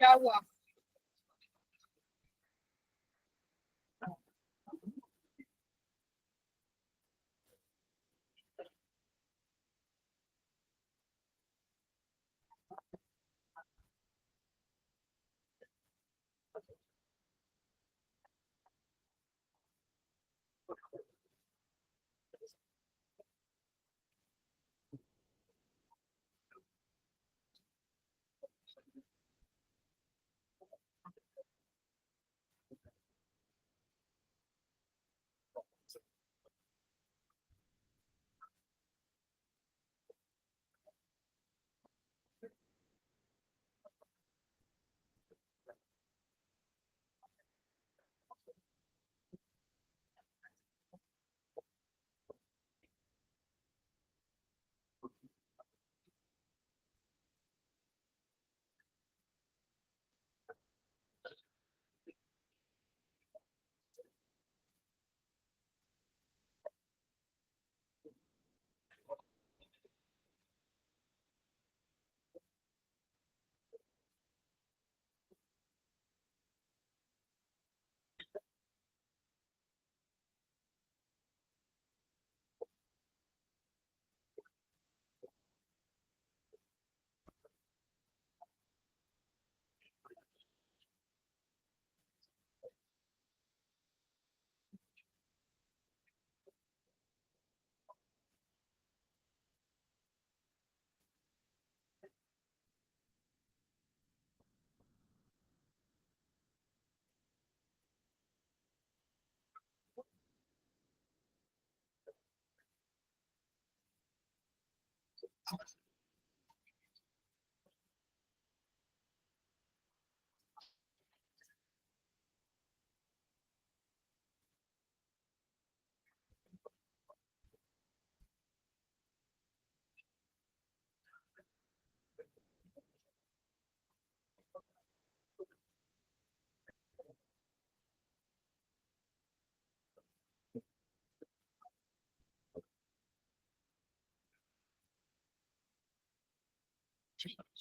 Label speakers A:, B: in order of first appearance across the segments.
A: क्या हुआ?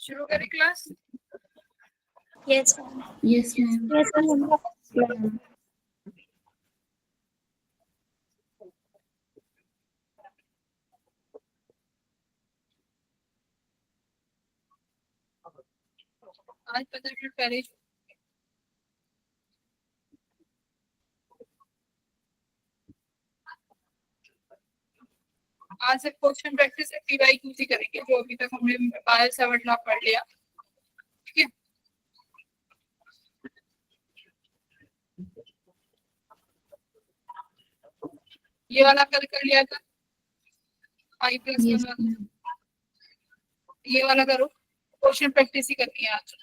A: शुरू करें class?
B: Yes
C: yes ma'am.
B: Yes ma'am.
A: आज 15 मिनट पहले आज से क्वेश्चन प्रैक्टिस पीवाईक्यू से करेंगे, जो अभी तक हमने बायो सेवर्ट लॉ पढ़ लिया। ठीक है, ये वाला कर लिया था आई प्लस
C: यस
A: वाला,
C: मैम।
A: ये वाला करो। क्वेश्चन प्रैक्टिस ही करनी है आज।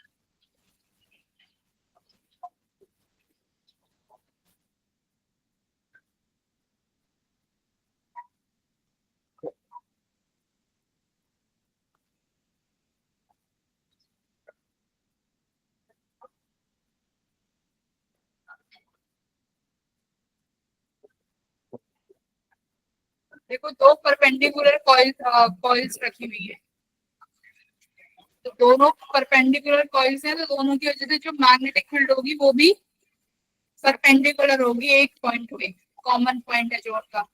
A: देखो, दो परपेंडिकुलर कॉइल्स रखी हुई है, तो दोनों परपेंडिकुलर कॉइल्स हैं, तो दोनों की वजह से जो मैग्नेटिक फील्ड होगी वो भी परपेंडिकुलर होगी एक पॉइंट टू। एक कॉमन पॉइंट है जो आपका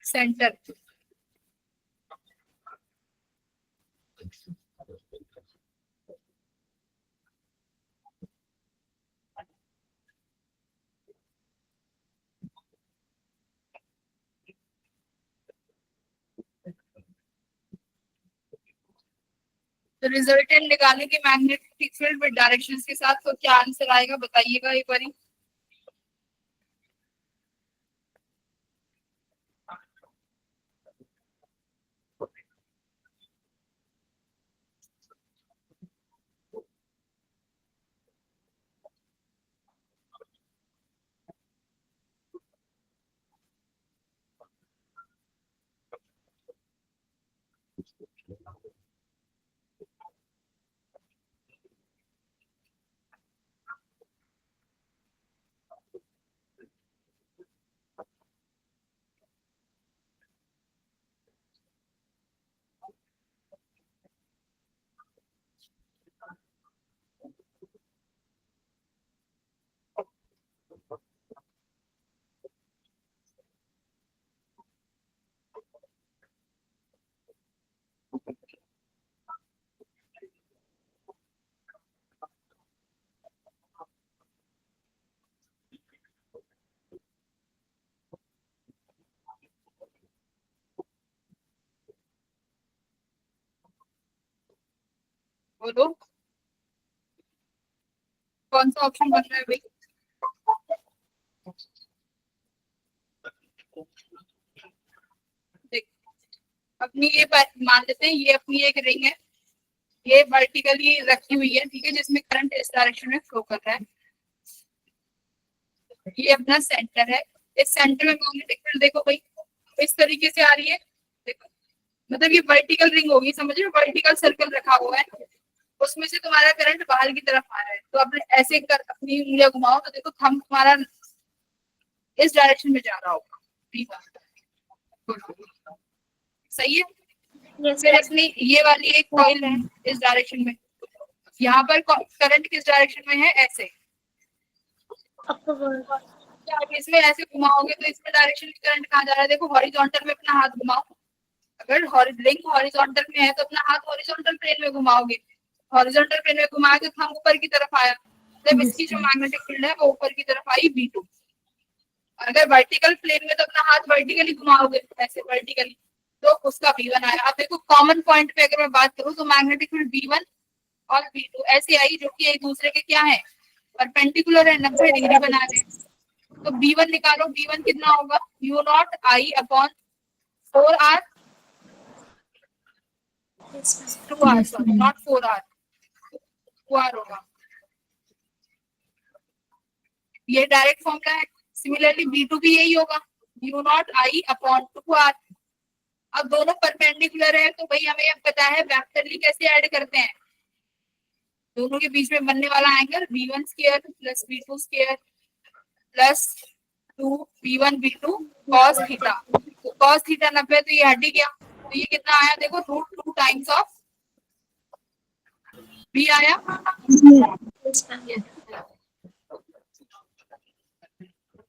A: सेंटर। तो रिजल्टेंट निकालेंगे मैग्नेटिक फील्ड विद डायरेक्शंस के साथ, तो क्या आंसर आएगा बताइएगा एक बारी। बोलो कौन सा ऑप्शन बन रहा है भाई? देख, अपनी ये मान लेते हैं, ये अपनी एक रिंग है, ये वर्टिकली रखी हुई है, ठीक है, जिसमें करंट इस डायरेक्शन में फ्लो कर रहा है। ये अपना सेंटर है, इस सेंटर में मैग्नेटिक फील्ड देखो भाई इस तरीके से आ रही है, देखो मतलब ये वर्टिकल रिंग होगी, समझ रहे हो, वर्टिकल सर्कल रखा हुआ है, उसमें से तुम्हारा करंट बाहर की तरफ आ रहा है, तो अपने ऐसे कर अपनी उंगलियां घुमाओ तो देखो थंब तुम्हारा इस डायरेक्शन में जा रहा होगा, ठीक है, सही है।
B: Yes,
A: फिर अपनी ये वाली एक कॉइल है इस डायरेक्शन में, यहाँ पर करंट किस डायरेक्शन में है, ऐसे,
B: upward.
A: क्या आप इसमें ऐसे घुमाओगे तो इसमें डायरेक्शन में करंट कहाँ जा रहा है, देखो हॉरिजॉन्टल में अपना हाथ घुमाओ, अगर लिंक हॉरिजॉन्टल में है तो अपना हाथ हॉरिजॉन्टल प्लेन में घुमाओगे, हॉरिजॉन्टल प्लेन में घुमाओगे तो हम ऊपर की तरफ आया, जब इसकी जो मैग्नेटिक फील्ड है वो ऊपर की तरफ आई V2। अगर वर्टिकल प्लेन में तो अपना हाथ वर्टिकली घुमाओगे ऐसे वर्टिकली, तो उसका V1 आया। अब देखो कॉमन पॉइंट पे अगर मैं बात करूं तो मैग्नेटिक फील्ड V1 और V2 ऐसे आई जो कि एक दूसरे के क्या है, परपेंडिकुलर है, 90 डिग्री बना रहे हैं। तो B1 निकालो, B1 कितना होगा, U0 I upon 4R,
B: Yes, ma'am.
A: 2R, sorry not 4R, 2R होगा, ये डायरेक्ट फॉर्मूला है। सिमिलरली B2 भी यही होगा, U0 I अपॉन 2R। अब दोनों परपेंडिकुलर है तो भाई हमें अब पता है वेक्टरली कैसे ऐड करते हैं, दोनों के बीच में बनने वाला angle V1 square plus V2 square plus 2 V1 V2 cos theta, तो cos थीटा 90, तो ये हट ही गया, तो ये कितना आया देखो √2 टाइम्स ऑफ V आया।
B: Yes, ma'am.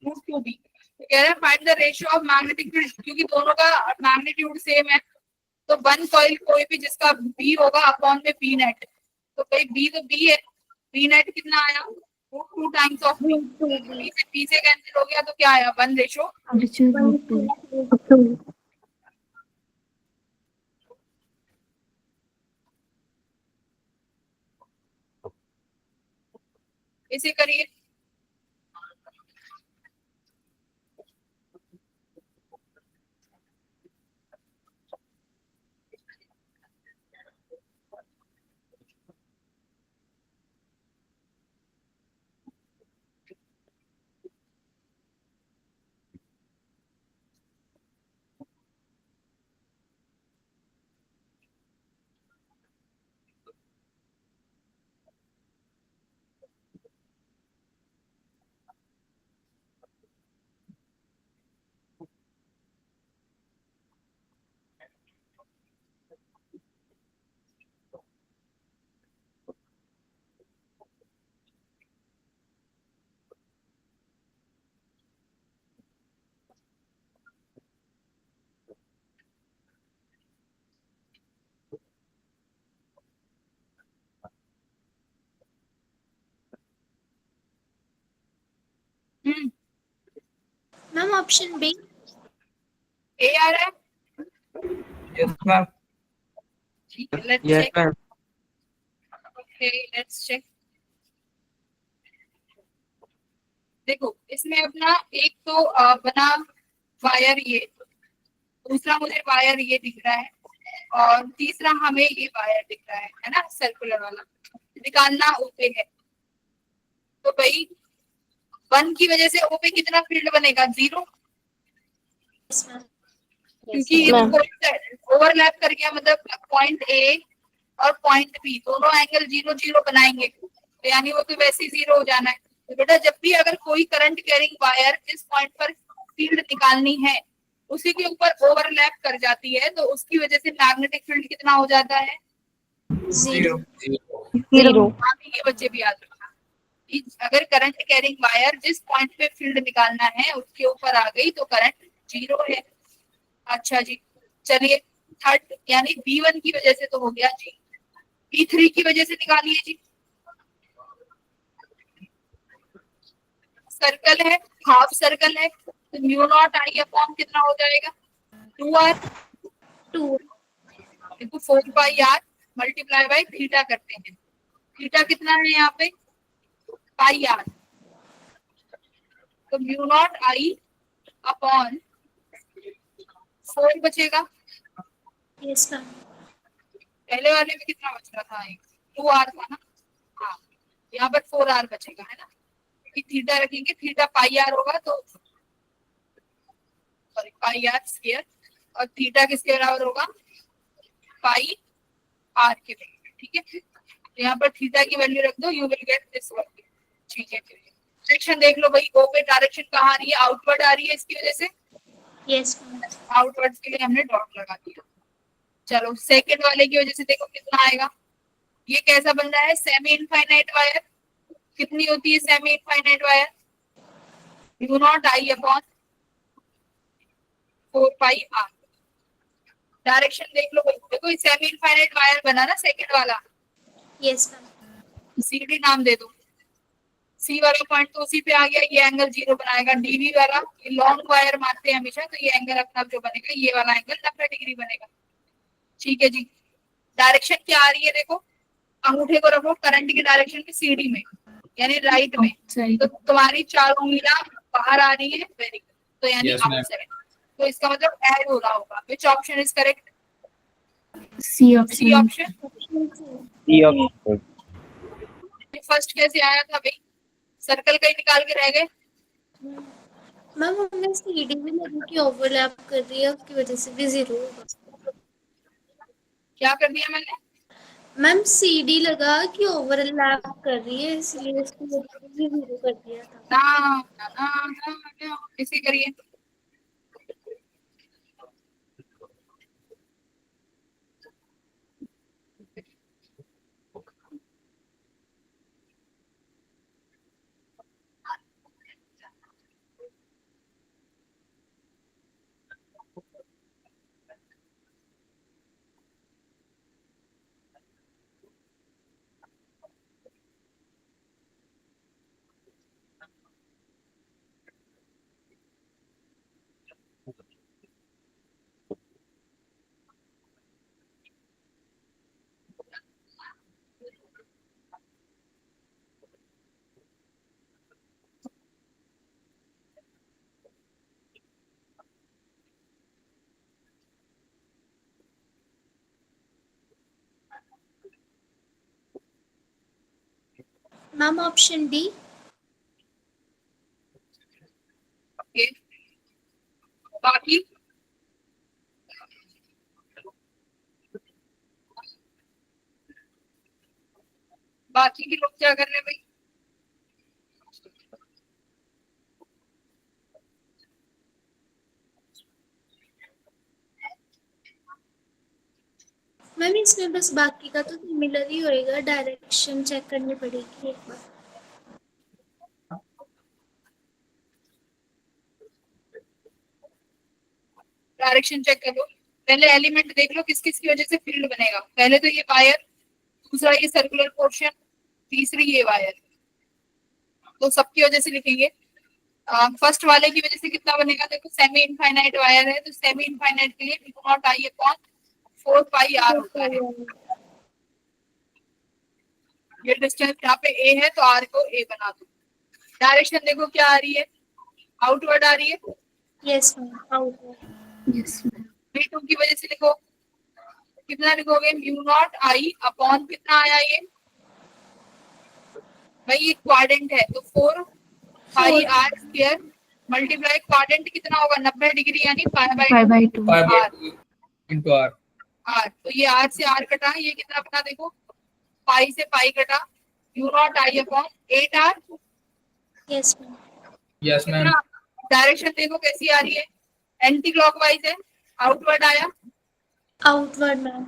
A: √2 B, तो कह रहे हैं find the ratio of magnetic field, क्योंकि दोनों का मैग्नीट्यूड सेम है, तो वन कॉइल कोई भी जिसका B होगा अपॉन में P नेट, तो भाई B तो B है, P नेट कितना आया √2 टाइम्स ऑफ B, P से कैंसिल हो गया तो क्या आया 1:2। इसे करिए,
B: Ma'am, option B.
A: A आ रहा है,
C: Yes, ma'am.
A: ठीक है, let's
C: Yes,
A: check,
C: ma'am.
A: Okay let's check. देखो इसमें अपना एक तो बना वायर, ये दूसरा मुझे वायर ये दिख रहा है, और तीसरा हमें ये वायर दिख रहा है ना, सर्कुलर वाला निकालना ओपे है, तो भाई 1 की वजह से ओ पे कितना फील्ड बनेगा, 0,
B: Yes, ma'am.
A: क्योंकि ये ओवरलैप कर गया, मतलब पॉइंट ए और पॉइंट बी दोनों एंगल 0 0 बनाएंगे, तो यानी वो तो वैसे ही 0 हो जाना है। तो बेटा जब भी अगर कोई करंट कैरिंग वायर जिस पॉइंट पर फील्ड निकालनी है उसी के ऊपर ओवरलैप कर जाती है, तो उसकी वजह से मैग्नेटिक फील्ड कितना हो जाता है,
B: 0.
C: 0.
A: ये बच्चे भी याद रखना, अगर करंट कैरिंग वायर जिस पॉइंट पे फील्ड निकालना है उसके ऊपर आ गई तो करंट 0 है। अच्छा जी, चलिए थर्ड यानी B1 की वजह से तो हो गया जी, B3 की वजह से निकालिए जी, सर्कल है, हाफ सर्कल है, तो μ0 I अपॉन कितना हो जाएगा 2R,
B: 2.
A: देखो 4 pi R, multiply by theta करते हैं। थीटा कितना है यहाँ पे, पाई आर, तो म्यू नॉट आई अपॉन 4 बचेगा।
B: Yes, ma'am.
A: पहले वाले में कितना बच रहा था, 2 आर था ना, हाँ यहाँ पर 4 आर बचेगा, है ना। थीटा रखेंगे, थीटा पाई आर होगा, तो सॉरी पाई आर स्क्वायर, और थीटा किसके बराबर होगा, पाई आर के बराबर, ठीक है। तो यहाँ पर थीटा की वैल्यू रख दो, you will get this value, ठीक है। सेक्शन देख लो भाई, ओ पे डायरेक्शन कहाँ आ रही है, आउटवर्ड आ रही है, इसकी वजह से
B: Yes, ma'am.
A: आउटवर्ड के लिए हमने डॉट लगा दिया। चलो सेकंड वाले की वजह से देखो कितना आएगा, ये कैसा बन रहा है, सेमी इनफाइनाइट वायर। कितनी होती है semi infinite wire, mu naught I upon 4 pi R. Direction देख लो भाई, देखो सेमी इनफाइनाइट वायर बना ना सेकंड वाला,
B: Yes, ma'am.
A: सीडी नाम दे दो, सी वाला पॉइंट तो उसी पे आ गया, ये एंगल 0 बनाएगा। डीवी वाला, ये लॉन्ग वायर मारते हैं हमेशा, तो ये एंगल अपना जो बनेगा, ये वाला एंगल 90 डिग्री बनेगा, ठीक है जी। डायरेक्शन क्या आ रही है, देखो अंगूठे को रखो करंट की डायरेक्शन में, सीडी में यानी राइट में, तो तुम्हारी 4 उंगलियां बाहर आ रही है, वेरी गुड, तो यानी
C: Yes, ma'am.
A: आउटसाइड, तो इसका मतलब ऐड हो रहा होगा। Which option is correct,
D: C
A: C
D: option.
A: Option.
C: C option.
A: First कैसे आया था भाई, सर्कल कहीं निकाल के रह गए,
B: मैम हमने सीडी में लगी कि ओवरलैप कर रही है, उसकी वजह से भी 0 होगा।
A: क्या कर दिया मैंने,
B: मैम सीडी लगा कि ओवरलैप कर रही है, इसलिए उसकी वजह से भी 0 कर दिया था।
A: ना ना ना ना, इसे करिए,
B: मैम ऑप्शन डी।
A: ओके। बाकी बाकी के लोग क्या कर रहे हैं भाई,
B: मैम इसमें बस बाकी का तो सिमिलर ही होएगा, डायरेक्शन चेक करनी पड़ेगी एक बार।
A: डायरेक्शन चेक कर लो, पहले एलिमेंट देख लो किस किस की वजह से फील्ड बनेगा। पहले तो ये वायर, दूसरा ये सर्कुलर पोर्शन, तीसरी ये वायर, तो सबकी वजह से लिखेंगे। फर्स्ट वाले की वजह से कितना बनेगा, देखो सेमी इनफाइनाइट वायर है, तो सेमी इनफाइनाइट के लिए mu naught I upon 4 pi R होता है। ये डिस्टेंस यहाँ पे ए है, तो आर को ए बना दो। डायरेक्शन देखो क्या आ रही है, आउटवर्ड आ रही है,
B: yes ma'am, out.
D: Yes ma'am.
A: V2 की वजह से लिखो, कितना लिखोगे, म्यू नॉट आई अपॉन कितना आया ये, भाई ये क्वाड्रेंट है, तो 4 pi R square multiply quadrant कितना होगा, 90 डिग्री यानी pi by 2
C: 5 by
A: R
C: 2 into R.
A: R, तो ये आर से आर कटा, ये कितना बना देखो, पाई से पाई कटा, mu naught I upon 8 R.
B: Yes ma'am.
C: Yes, ma'am.
A: Direction देखो कैसी आ रही है, एंटी क्लॉकवाइज है, आउटवर्ड आया।
B: Outward ma'am.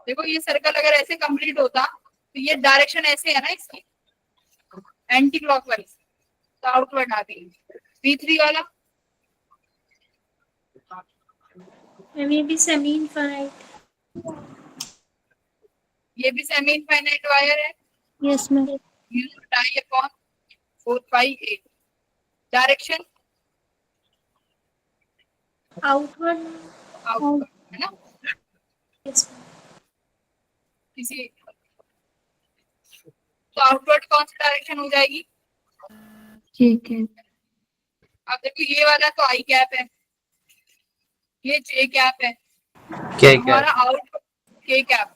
A: देखो ये सर्कल अगर ऐसे कंप्लीट होता, तो ये डायरेक्शन ऐसे है ना इसकी, एंटी क्लॉकवाइज, तो आउटवर्ड आ गई। V3 वाला,
B: मैम ये भी सेमी इनफाइनाइट।
A: ये भी सेमी इनफाइनाइट वायर है,
D: yes ma'am.
A: Mu naught I upon 4 pi 8। Direction
B: outward.
A: Outward है ना,
B: यस मैम।
A: किसी तो आउटवर्ड कौन सी डायरेक्शन हो जाएगी?
D: ठीक है।
A: अब देखो ये वाला तो आई कैप है, ये जे कैप है,
C: क्या
A: हमारा आउट के कैप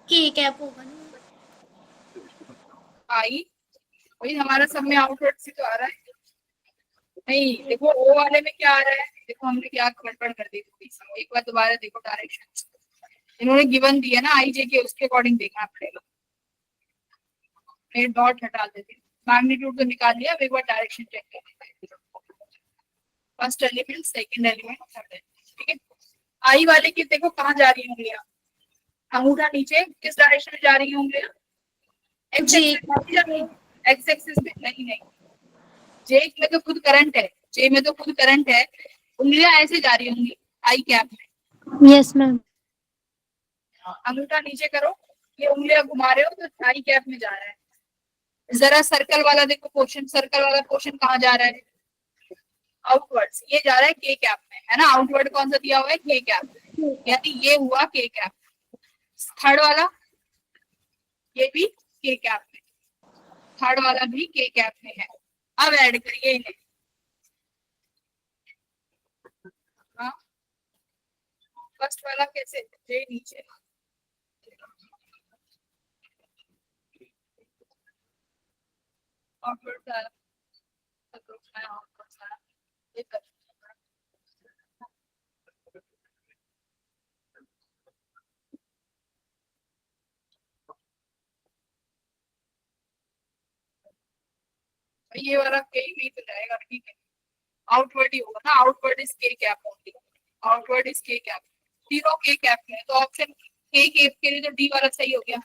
B: के कैप होगा ना?
A: आई, वही हमारा सब में आउटवर्ड से तो आ रहा है। नहीं देखो ओ वाले में क्या आ रहा है, देखो हमने क्या गड़बड़ कर दी थोड़ी सी, एक बार दोबारा देखो डायरेक्शन इन्होंने गिवन दिया ना आई जे के, उसके अकॉर्डिंग देखना पड़ेगा। मैं डॉट हटा देती हूँ, मैग्नीट्यूड तो निकाल लिया, अब एक बार डायरेक्शन चेक कर लेते हैं। First element, second element, third element, ठीक है। आई वाले की देखो कहाँ जा रही होंगी, अंगूठा नीचे किस डायरेक्शन में जा रही होंगे? एक्स
B: जी।
A: एक्सिस में नहीं, जे में तो खुद करंट है, जे में तो खुद करंट है, उंगलियां ऐसे जा रही होंगी आई कैप में।
D: Yes ma'am.
A: अंगूठा नीचे करो, ये उंगलियां घुमा रहे हो तो आई कैप में जा रहा है। जरा सर्कल वाला देखो पोर्शन, सर्कल वाला पोर्शन कहाँ जा रहा है? आउटवर्ड्स, ये जा रहा है के कैप में, है ना। आउटवर्ड कौन सा दिया हुआ है? के कैप, यानी ये हुआ के कैप। थर्ड वाला ये भी के कैप में, थर्ड वाला भी के कैप में है। अब ऐड करिए इन्हें। हाँ, फर्स्ट वाला कैसे, जे नीचे, आउटवर्ड आया, ये कर। ये वाला कहीं भी तो जाएगा, ठीक है। आउटवर्ड ही होगा ना, आउटवर्ड इज के कैप ओनली, आउटवर्ड इज के कैप, तीनों के कैप में, तो ऑप्शन के कैप के लिए तो डी वाला सही हो गया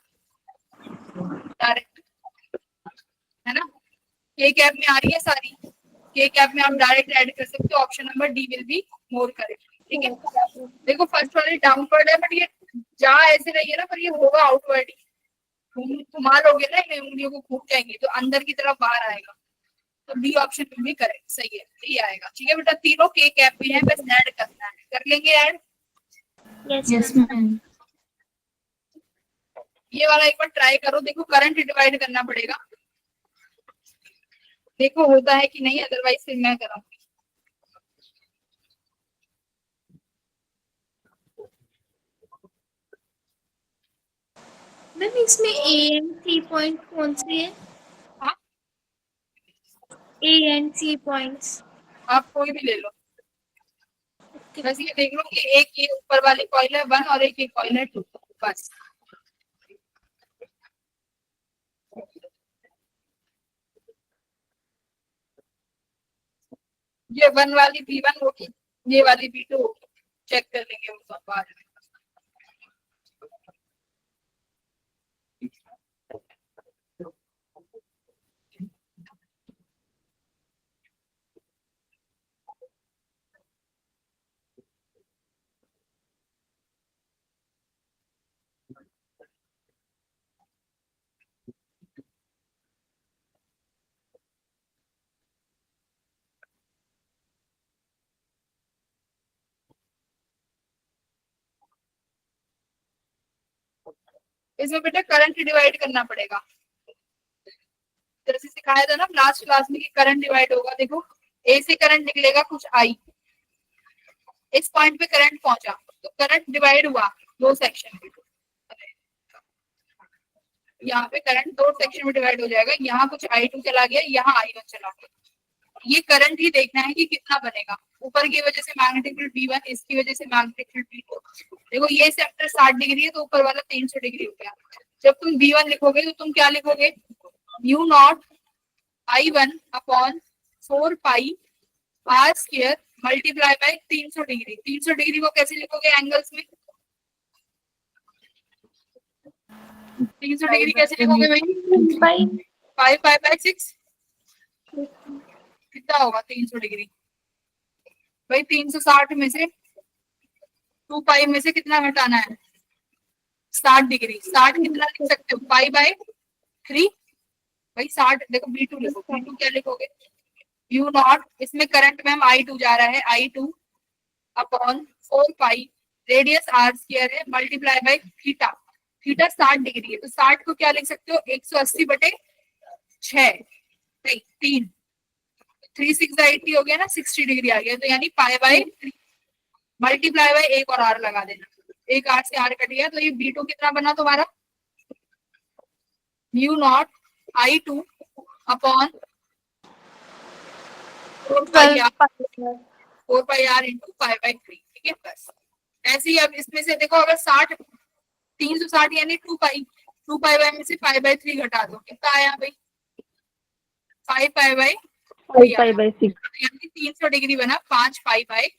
A: डायरेक्ट, है ना। के कैप में आ रही है सारी, के कैप में आप डायरेक्ट ऐड कर सकते हो, option number D will be more correct, ठीक है। देखो फर्स्ट वाली डाउनवर्ड है, बट ये जा ऐसे रही है ना, पर ये होगा आउटवर्ड ही, घुमा लोगे ना इन्हें, उंगलियों को घूम जाएंगे तो अंदर की तरफ बाहर आएगा, तो डी ऑप्शन में भी करेक्ट सही है, ये आएगा, ठीक है बेटा। तीनों के कैप में है, बस ऐड करना है, कर लेंगे ऐड।
D: Yes ma'am.
A: ये वाला एक बार ट्राई करो, देखो करंट डिवाइड करना पड़ेगा, देखो होता है कि नहीं, अदरवाइज फिर मैं कराऊंगी।
B: मैम इसमें ए एंड सी पॉइंट कौन से है?
A: हाँ,
B: ए एंड सी पॉइंट्स
A: आप कोई भी ले लो, बस ये देख लो कि एक ये ऊपर वाली कॉइल है 1 और एक ये कॉइल है 2, बस। ये 1 वाली B1 होगी, ये वाली B2 होगी, चेक कर लेंगे वो सब बाद में। इसमें बेटा करंट डिवाइड करना पड़ेगा, जैसे सिखाया था ना लास्ट क्लास में कि करंट डिवाइड होगा। देखो ए से करंट निकलेगा कुछ आई, इस पॉइंट पे करंट पहुंचा तो करंट डिवाइड हुआ दो सेक्शन में, यहाँ पे करंट दो सेक्शन में डिवाइड हो जाएगा, यहाँ कुछ I2 चला गया, यहाँ I1 चला गया। ये करंट ही देखना है कि कितना बनेगा, ऊपर की वजह से मैग्नेटिक फील्ड B1, इसकी वजह से मैग्नेटिक फील्ड B2। देखो ये सेक्टर 60 डिग्री है तो ऊपर वाला 300 डिग्री हो गया। जब तुम B1 लिखोगे तो तुम क्या लिखोगे? U not I1 upon 4 pi R square multiply by 300 degree. 300 degree को कैसे लिखोगे एंगल्स में? 300 डिग्री कैसे लिखोगे भाई? 5 पाई बाय 6 कितना होगा 300 डिग्री भाई? 360 में से 2 पाई में से कितना घटाना है? 60 डिग्री। 60 कितना लिख सकते हो? पाई बाय 3 भाई 60। देखो B2 लिखो, B2 क्या लिखोगे? U नॉट, इसमें करंट मैम I2 जा रहा है, I2 upon 4 pi radius R square है multiply by theta, theta 60 degree है तो 60 को क्या लिख सकते हो 180/6 नहीं 3, 3 6 80 हो गया ना 60 डिग्री आ गया तो यानी π/3 मल्टीप्लाई बाय एक और आर लगा देना, एक आर से आर कट गया तो ये B2 कितना बना तुम्हारा mu naught I2 upon 4πr into π/3 ठीक है बस। ऐसे ही अब इसमें से देखो अगर 60 360 यानी 2π में से π/3 घटा दो कितना आया भाई 5π/3 यानी 300 डिग्री बना 5π/3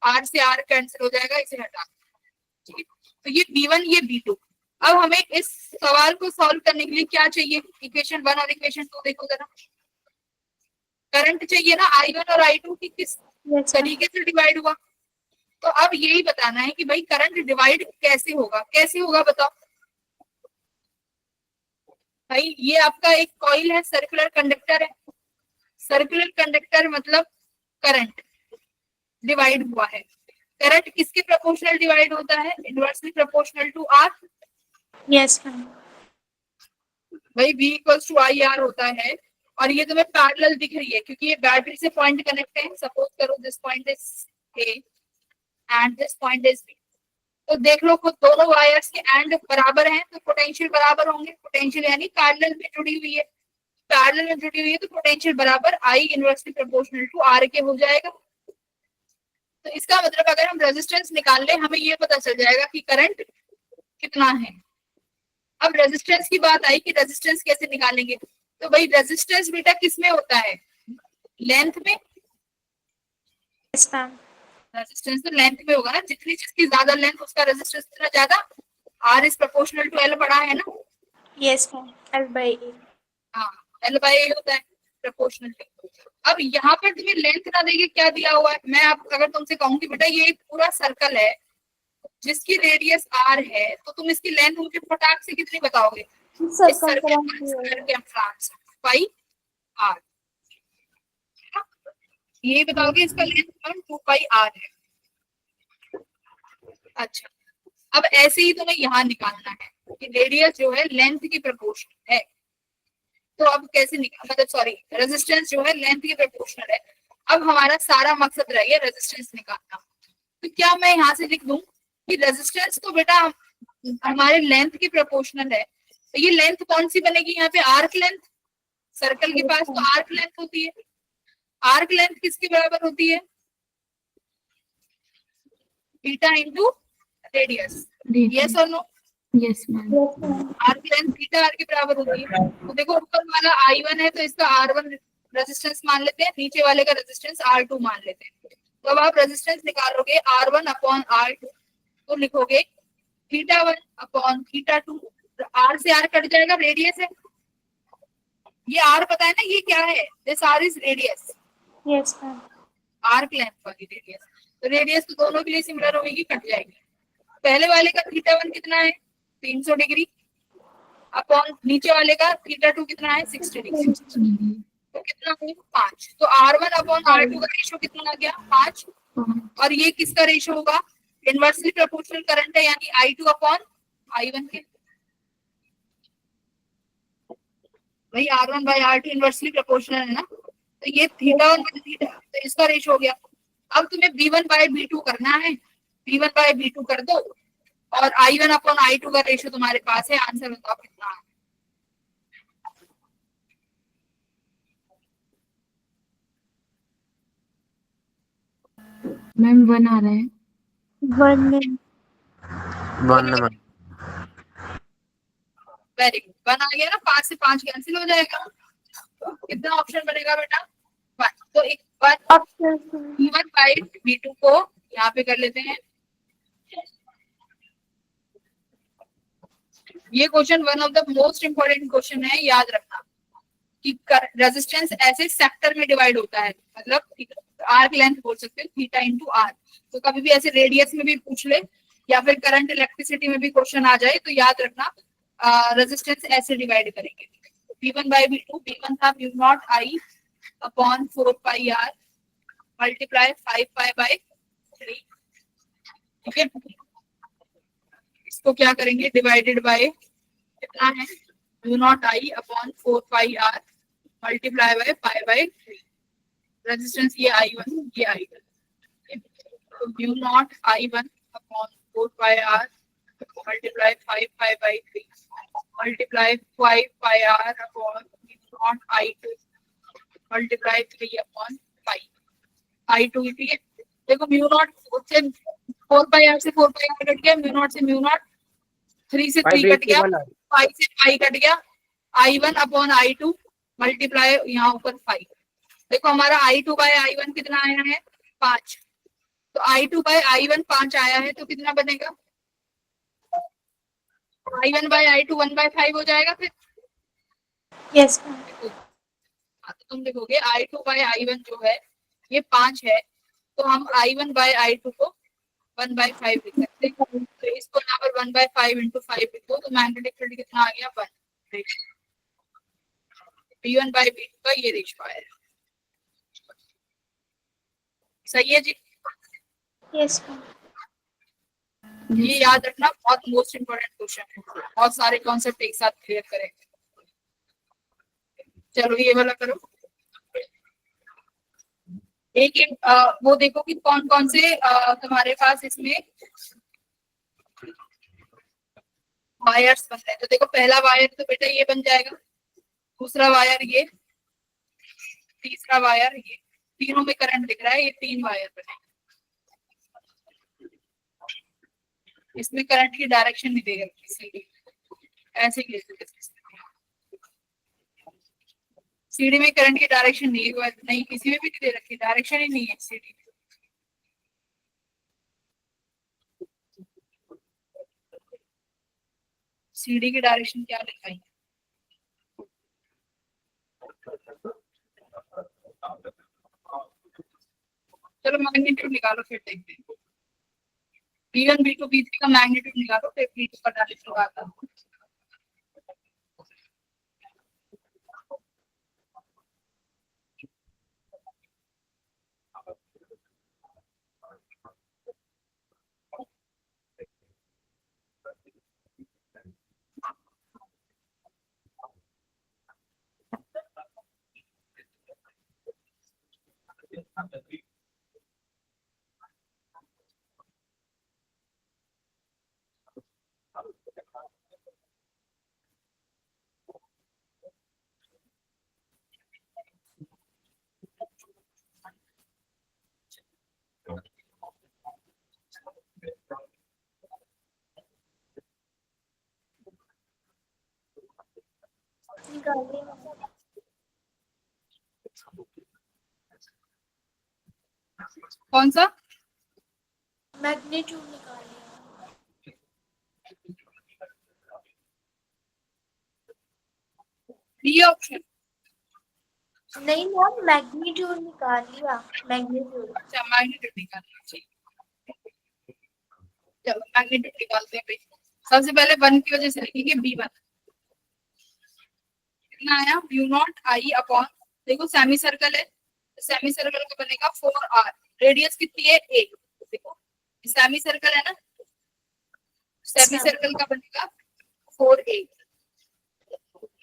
A: आर से आर कैंसिल हो जाएगा इसे हटा ठीक है। तो ये B1 ये B2। अब हमें इस सवाल को सॉल्व करने के लिए क्या चाहिए इक्वेशन 1 और इक्वेशन 2 देखो जरा, करंट चाहिए ना I1 और I2 की किस तरीके से डिवाइड हुआ, तो अब यही बताना है कि भाई करंट डिवाइड कैसे होगा बताओ भाई। ये आपका एक कॉइल है सर्कुलर कंडक्टर है, सर्कुलर कंडक्टर मतलब करंट डिवाइड हुआ है, करंट किसके प्रोपोर्शनल डिवाइड होता है inversely proportional to R.
B: Yes ma'am.
A: भाई V = IR होता है और ये तुम्हें पैरेलल दिख रही है क्योंकि ये बैटरी से पॉइंट कनेक्ट है, सपोज करो this point is A and this point is B, तो देख लो खुद दोनों वायर्स के एंड बराबर हैं तो पोटेंशियल बराबर होंगे, पोटेंशियल यानी पैरेलल में जुड़ी हुई है, पैरेलल में जुड़ी हुई है तो पोटेंशियल बराबर I inversely proportional to R के हो जाएगा। तो इसका मतलब अगर हम रेजिस्टेंस निकाल ले हमें ये पता चल जाएगा कि करंट कितना है। अब रेजिस्टेंस की बात आई कि रेजिस्टेंस कैसे निकालेंगे, तो भाई रेजिस्टेंस बेटा किस में होता है लेंथ में,
B: यस मैम।
A: रेजिस्टेंस तो लेंथ में होगा ना, जितनी जिसकी ज्यादा लेंथ उसका रेजिस्टेंस उतना ज्यादा, R is proportional to L पढ़ा है ना।
B: Yes ma'am L/A।
A: हाँ L/A होता है प्रोपोर्शनल। अब यहाँ पर तुम्हें लेंथ ना देके क्या दिया हुआ है, मैं आप अगर तुमसे कहूंगी बेटा ये एक पूरा सर्कल है जिसकी रेडियस R है तो तुम इसकी लेंथ मुझे फटाक से कितनी बताओगे इस सर्कल के अक्रॉस πr, ये बताओगे इसका लेंथ 2πr है। अच्छा अब ऐसे ही तुम्हें यहाँ निकालना है कि रेडियस जो है लेंथ की प्रोपोर्शनल है, तो अब कैसे मतलब सॉरी रेजिस्टेंस जो है लेंथ के प्रोपोर्शनल है। अब हमारा सारा मकसद रह गया रेजिस्टेंस निकालना, तो क्या मैं यहाँ से लिख दूं कि रेजिस्टेंस तो बेटा हमारे लेंथ के प्रोपोर्शनल है, तो ये लेंथ कौन सी बनेगी यहाँ पे आर्क लेंथ, सर्कल के पास तो आर्क लेंथ होती है, आर्क लेंथ किसके बराबर होती है थीटा इंटू रेडियस, यस और no.
D: Yes ma'am.
A: Arc length theta R के बराबर होती है। तो देखो ऊपर वाला I1 है तो इसका R1 रेजिस्टेंस मान लेते हैं, नीचे वाले का रेजिस्टेंस R2 मान लेते हैं। तो अब आप रेजिस्टेंस निकालोगे R1 अपॉन R2 तो लिखोगे θ1 अपॉन θ2, R से R कट जाएगा, रेडियस है ये R पता है ना ये क्या है, this R is radius,
B: yes ma'am.
A: Arc length वाली रेडियस, तो रेडियस तो दोनों के लिए सिमिलर होगी, कट जाएगी। पहले वाले का θ1 कितना है 300 डिग्री अपॉन नीचे वाले का θ2 कितना है 60 डिग्री, तो कितना हुआ 5, तो R1 अपॉन R2 का रेशियो कितना आ गया 5, और ये किसका रेशियो होगा इनवर्सली प्रोपोर्शनल करंट है यानी I2 अपॉन I1 के, भाई R1 bye R2 inversely proportional है ना, तो ये θ1 बाय θ तो इसका रेशियो हो गया। अब तुम्हें B1 बाय B2 करना है, B1 बाय B2 कर दो और I1 अपॉन I2 का रेशियो तुम्हारे पास है, आंसर बताओ कितना है।
D: मैम 1 आ रहा है।
B: 1 में
A: वेरी गुड, 1 आ गया ना, 5 से 5 कैंसिल हो जाएगा, कितना ऑप्शन बनेगा बेटा 1, तो एक बार
B: ऑप्शन
A: B1 बाय B2 को यहाँ पे कर लेते हैं। ये question one of the most important question है, याद रखना कि रेजिस्टेंस ऐसे सेक्टर में डिवाइड होता है, मतलब आर्क लेंथ बोल सकते हो थीटा इंटू आर, तो कभी भी ऐसे रेडियस में भी पूछ ले या फिर करंट इलेक्ट्रिसिटी में भी क्वेश्चन आ जाए तो याद रखना रेजिस्टेंस ऐसे डिवाइड करेंगे। B1 बाय B2, B1 था mu naught I upon 4 pi R multiply 5 pi by 3 इसको क्या करेंगे, डिवाइडेड बाय कितना है, mu naught I upon 4 pi R multiply by pi by 3। Resistance ये I1 ये I1, तो mu naught I1 upon 4 pi R multiply 5 pi by 3 multiply 5 pi R upon mu naught I2 multiply 3 upon pi I2, ठीक है। देखो mu not से 4 pi are से 4 pi are cut गया, mu naught से mu naught, 3 से 3 cut गया, 5 से 5 कट गया, I1 अपॉन I2 मल्टीप्लाई यहाँ ऊपर 5। देखो हमारा I2 बाय I1 कितना आया है, 5। तो I2 बाय I1 5 आया है, तो कितना बनेगा, I1 बाय I2 1/5 हो जाएगा फिर।
B: Yes ma'am.
A: तो तुम लिखोगे I2 बाय I1 जो है ये 5 है, तो हम I1 बाय I2 को 1/5 लिख सकते हैं। तो इसको यहाँ पर 1/5 इंटू 5 लिखो, तो मैग्नेटिक फील्ड कितना आ गया, 1। B1 बाय B2 का ये रेशियो आया, सही है जी।
B: Yes ma'am.
A: ये याद रखना, बहुत मोस्ट इंपोर्टेंट क्वेश्चन है, बहुत सारे कॉन्सेप्ट एक साथ क्लियर करेंगे। चलो ये वाला करो। वो देखो कि कौन कौन से तुम्हारे पास इसमें वायर्स बन रहे हैं। तो देखो पहला वायर तो बेटा ये बन जाएगा, दूसरा वायर ये, तीसरा वायर ये, तीनों में करंट दिख रहा है, ये 3 वायर बने। इसमें करंट की डायरेक्शन नहीं देगा, सीढ़ी ऐसे ही सीढ़ी में करंट की डायरेक्शन नहीं किसी में भी नहीं दे रखी, डायरेक्शन ही नहीं है सीढ़ी में। सीढ़ी की डायरेक्शन क्या लिखाई, चलो मैग्नीट्यूड निकालो फिर देखते हैं। B1 B2 B3 का मैग्नीट्यूड निकालो, फिर B2 का डायरेक्शन लगाता हूँ।
B: निकालिए
A: कौन सा,
B: मैग्नीट्यूड निकालिए।
A: D option.
B: नहीं मैम, मैग्नीट्यूड निकाल लिया, मैग्नीट्यूड।
A: अच्छा मैग्नीट्यूड निकालना चाहिए, चलो मैग्नीट्यूड निकालते हैं भाई। सबसे पहले 1 की वजह से लिखेंगे B1 कितना आया, म्यू नॉट I अपॉन, देखो सेमी सर्कल है, सेमी सर्कल का बनेगा 4R, रेडियस कितनी है 1। देखो सेमी सर्कल है ना, सेमी सर्कल का बनेगा 4A,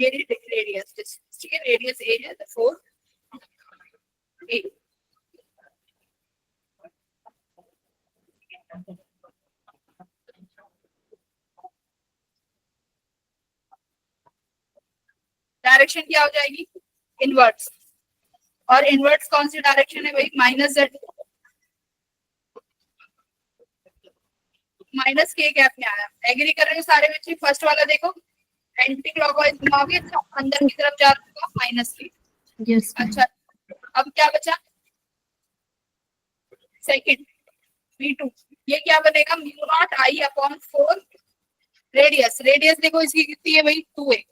A: ये रेडियस, ठीक है, रेडियस A है, तो 4A। डायरेक्शन क्या हो जाएगी, इनवर्ट्स, और इनवर्ट्स कौन सी डायरेक्शन है भाई, -z, माइनस के गैप में आया। एग्री कर रहे हो सारे बच्चे, फर्स्ट वाला देखो एंटी क्लॉकवाइज घुमाओगे तो अंदर की तरफ जा रहा होगा -3।
D: यस
A: अच्छा अब क्या बचा, सेकंड V2, ये क्या बनेगा, mu naught I upon 4 radius, radius देखो इसकी कितनी है भाई, 2A,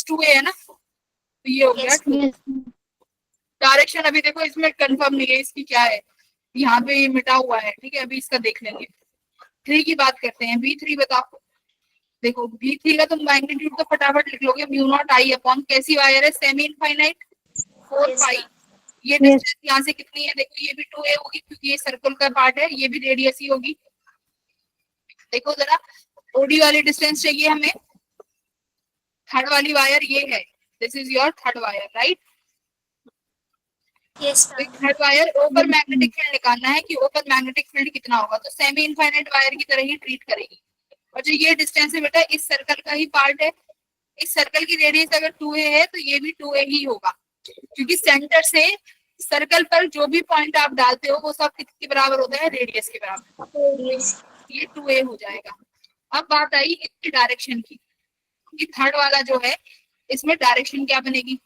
A: 2A है ना, तो ये हो गया 2। डायरेक्शन अभी देखो इसमें कंफर्म नहीं है इसकी क्या है, यहाँ पे ये मिटा हुआ है, ठीक है, अभी इसका देख लेंगे। 3 की बात करते हैं, B3 बताओ। देखो B3 का तुम मैग्नीट्यूड तो फटाफट लिख लोगे, म्यू नॉट I अपॉन, कैसी वायर है, सेमी इनफाइनाइट 4 पाई, ये डिस्टेंस यहाँ से कितनी है, देखो ये भी 2A होगी क्योंकि ये सर्कल का पार्ट है, ये भी रेडियस ही होगी, देखो जरा, ओडी वाली डिस्टेंस चाहिए हमें, थर्ड वाली वायर ये है, this is your third wire, right.
B: Yes
A: तो
B: मैम।
A: थर्ड वायर ओपर मैग्नेटिक फील्ड निकालना है कि ओपर मैग्नेटिक फील्ड कितना होगा, तो सेमी इनफाइनाइट वायर की तरह ही ट्रीट करेगी। और जो ये डिस्टेंस है बेटा, इस सर्कल का ही पार्ट है, इस सर्कल की रेडियस अगर 2a है तो ये भी 2a ही होगा, क्योंकि सेंटर से सर्कल पर जो भी पॉइंट आप डालते हो वो सब किसके बराबर होता है, रेडियस के बराबर।
B: यस।
A: ये 2a हो जाएगा। अब बात आई इसकी डायरेक्शन की, कि थर्ड वाला जो है इसमें डायरेक्शन क्या बनेगी।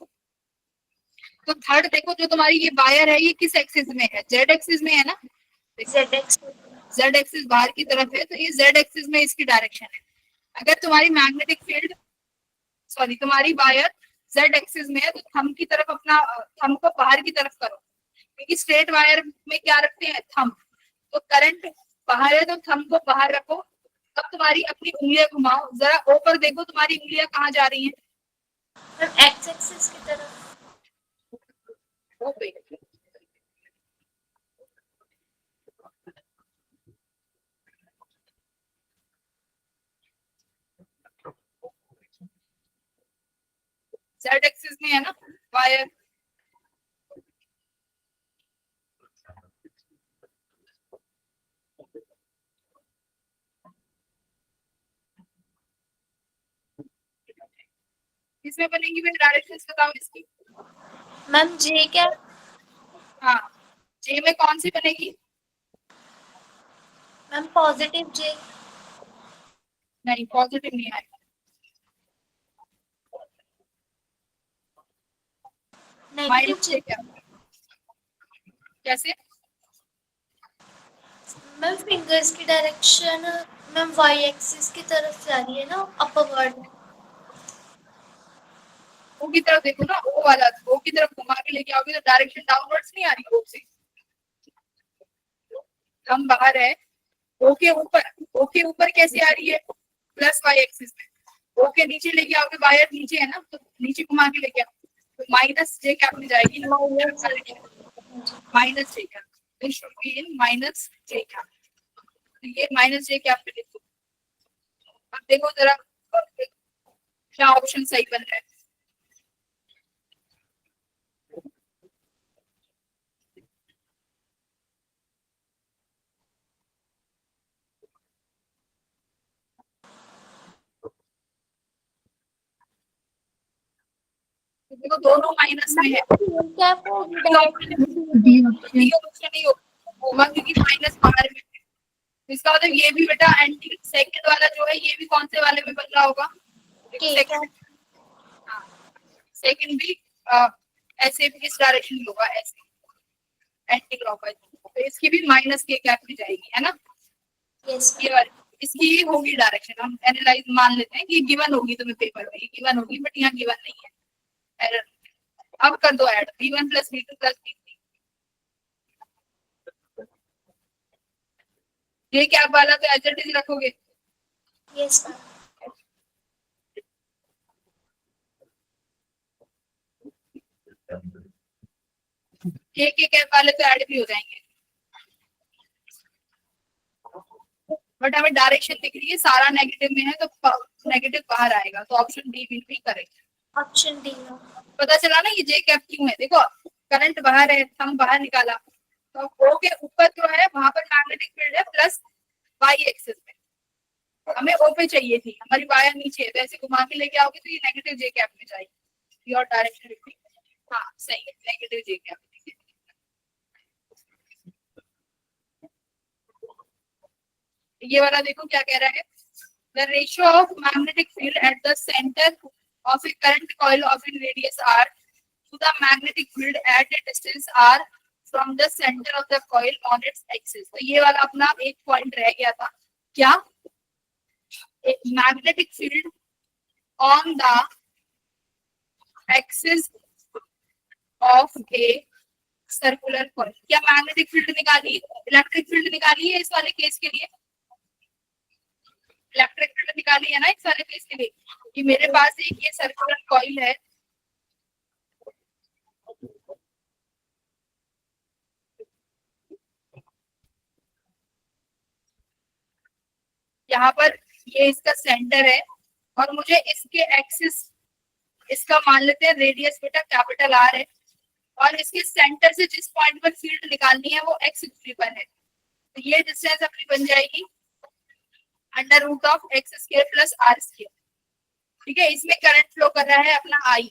A: तो थर्ड देखो, जो तुम्हारी ये वायर है ये किस एक्सिस में है, जेड एक्सिस में है ना,
B: जेड एक्स।
A: जेड एक्सिस बाहर की तरफ है, तो ये जेड एक्सिस में इसकी डायरेक्शन है। अगर तुम्हारी मैग्नेटिक फील्ड, सॉरी तुम्हारी वायर जेड एक्सिस में है, तो थंब की तरफ अपना थंब को बाहर की तरफ करो, क्योंकि स्ट्रेट वायर में क्या रखते हैं, थंब। तो करंट बाहर है तो थंब को बाहर रखो। अब तुम्हारी अपनी उंगलियां घुमाओ, जरा ऊपर देखो तुम्हारी उंगलियां कहाँ जा रही हैं,
B: मैम एक्स एक्सिस की तरफ।
A: वो पे। जेड एक्सिस में है ना वायर, किसमें बनेंगी फिर डायरेक्शंस बताओ इसकी।
B: मैम जे क्या?
A: हाँ, जे में कौन सी बनेगी,
B: मैम पॉजिटिव जे।
A: नहीं पॉजिटिव नहीं आएगा,
B: नेगेटिव
A: माइनस से
B: जे।
A: क्या, कैसे,
B: मैम फिंगर्स की डायरेक्शन मैम वाई एक्सिस की तरफ जा रही है ना, अपवर्ड।
A: ओ की तरफ देखो ना, ओ वाला ओ की तरफ घुमा के लेके आओगे तो डायरेक्शन डाउनवर्ड्स नहीं आ रही ओ से, हम बाहर है, ओ के ऊपर, ओ के ऊपर कैसे आ रही है, प्लस वाई एक्सिस में। ओ के नीचे लेके आओगे, वायर नीचे है ना, तो नीचे घुमा के लेके आओ, तो माइनस जे कैप में जाएगी ना, minus J cap, this should be in minus J cap, तो ये माइनस जे कैप पे लिखो। अब देखो जरा क्या ऑप्शन सही बन रहा है। तो देखो दोनों माइनस में है,
B: क्या होगी
A: D option
B: direction?
D: D option.
A: D option नहीं होगा, क्योंकि माइनस बाहर में है। तो इसका मतलब ये भी बेटा एंटी सेकंड वाला जो है ये भी कौन से वाले में बन रहा होगा,
B: के
A: सेकंड। हाँ, सेकंड भी ऐसे भी इस डायरेक्शन में होगा, ऐसे एंटी क्लॉकवाइज, तो इसकी भी माइनस के कैप में जाएगी, है ना।
B: यस
A: ये वाली इसकी ही होगी डायरेक्शन, हम एनालाइज मान लेते हैं कि गिवन होगी तुम्हें पेपर में, ये गिवन होगी, बट यहाँ गिवन नहीं है, एरर। अब कर दो add, v1 plus v2 plus v3, ये क्या वाला तो एज इट इज रखोगे,
B: यस मैम।
A: ये के कैप वाले तो ऐड भी हो जाएंगे, बट हमें डायरेक्शन दिख रही है, सारा नेगेटिव में है तो नेगेटिव बाहर आएगा, तो option D will be correct.
B: Option D ma'am.
A: पता चला ना ये जे कैप क्यों है, देखो करंट बाहर है, हम बाहर निकाला, तो ओ के ऊपर जो है वहां पर मैग्नेटिक फील्ड है प्लस वाई एक्सिस में, हमें ओ पे चाहिए थी, हमारी वायर नीचे है, तो ऐसे घुमा के लेके आओगे तो ये नेगेटिव जे कैप में जाएगी, योर डायरेक्शन। हाँ सही है, नेगेटिव जे कैप। ये वाला देखो क्या कह रहा है, the ratio of magnetic field at the centre of a current coil of in radius R to the magnetic field at a distance R from the centre of the coil on its axis. तो ये वाला अपना एक point रह गया था, क्या, magnetic field on the axis of a circular coil. क्या मैग्नेटिक फील्ड निकाली, इलेक्ट्रिक फील्ड निकाली है इस वाले केस के लिए, इलेक्ट्रिक फील्ड निकाली है ना इस वाले केस के लिए, कि मेरे पास एक ये सर्कुलर कॉइल है, यहाँ पर ये इसका सेंटर है और मुझे इसके एक्सिस इसका मान लेते हैं रेडियस बेटा कैपिटल आर है और इसके सेंटर से जिस पॉइंट पर फील्ड निकालनी है वो एक्स दूरी पर है। तो ये डिस्टेंस अपनी बन जाएगी under root of x square plus R square. ठीक है, इसमें करंट फ्लो कर रहा है अपना आई।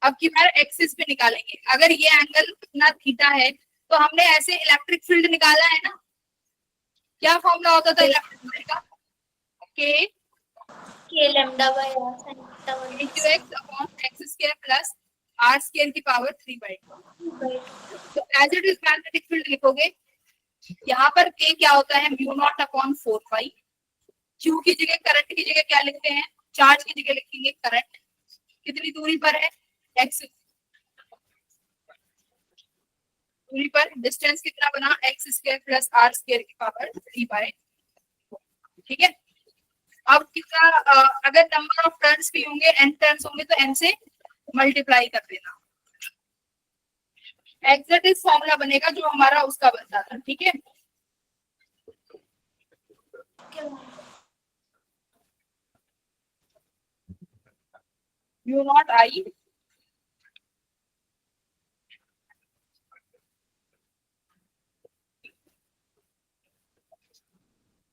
A: अब की बार एक्सिस पे निकालेंगे। अगर ये एंगल इतना थीटा है तो हमने ऐसे इलेक्ट्रिक फील्ड निकाला है ना, क्या फॉर्मूला होता था इलेक्ट्रिक फील्ड का? K
B: lambda by R sin theta 1
A: into x upon x square plus R square की पावर 3/2। तो as it is magnetic field लिखोगे। यहाँ पर के क्या होता है? Mu naught upon 4 pi. Q की जगह करंट की जगह क्या लिखते हैं? चार्ज की जगह लिखेंगे करंट। कितनी दूरी पर है? एक्स दूरी पर। डिस्टेंस कितना बना? X square plus R square की पावर 3/2। ठीक है, अब कितना अगर नंबर ऑफ टर्न्स भी होंगे, एन टर्न्स होंगे तो एन से मल्टीप्लाई कर देना। एग्जैक्ट इस फॉर्मूला बनेगा जो हमारा उसका बनता था। ठीक है, म्यू नॉट आई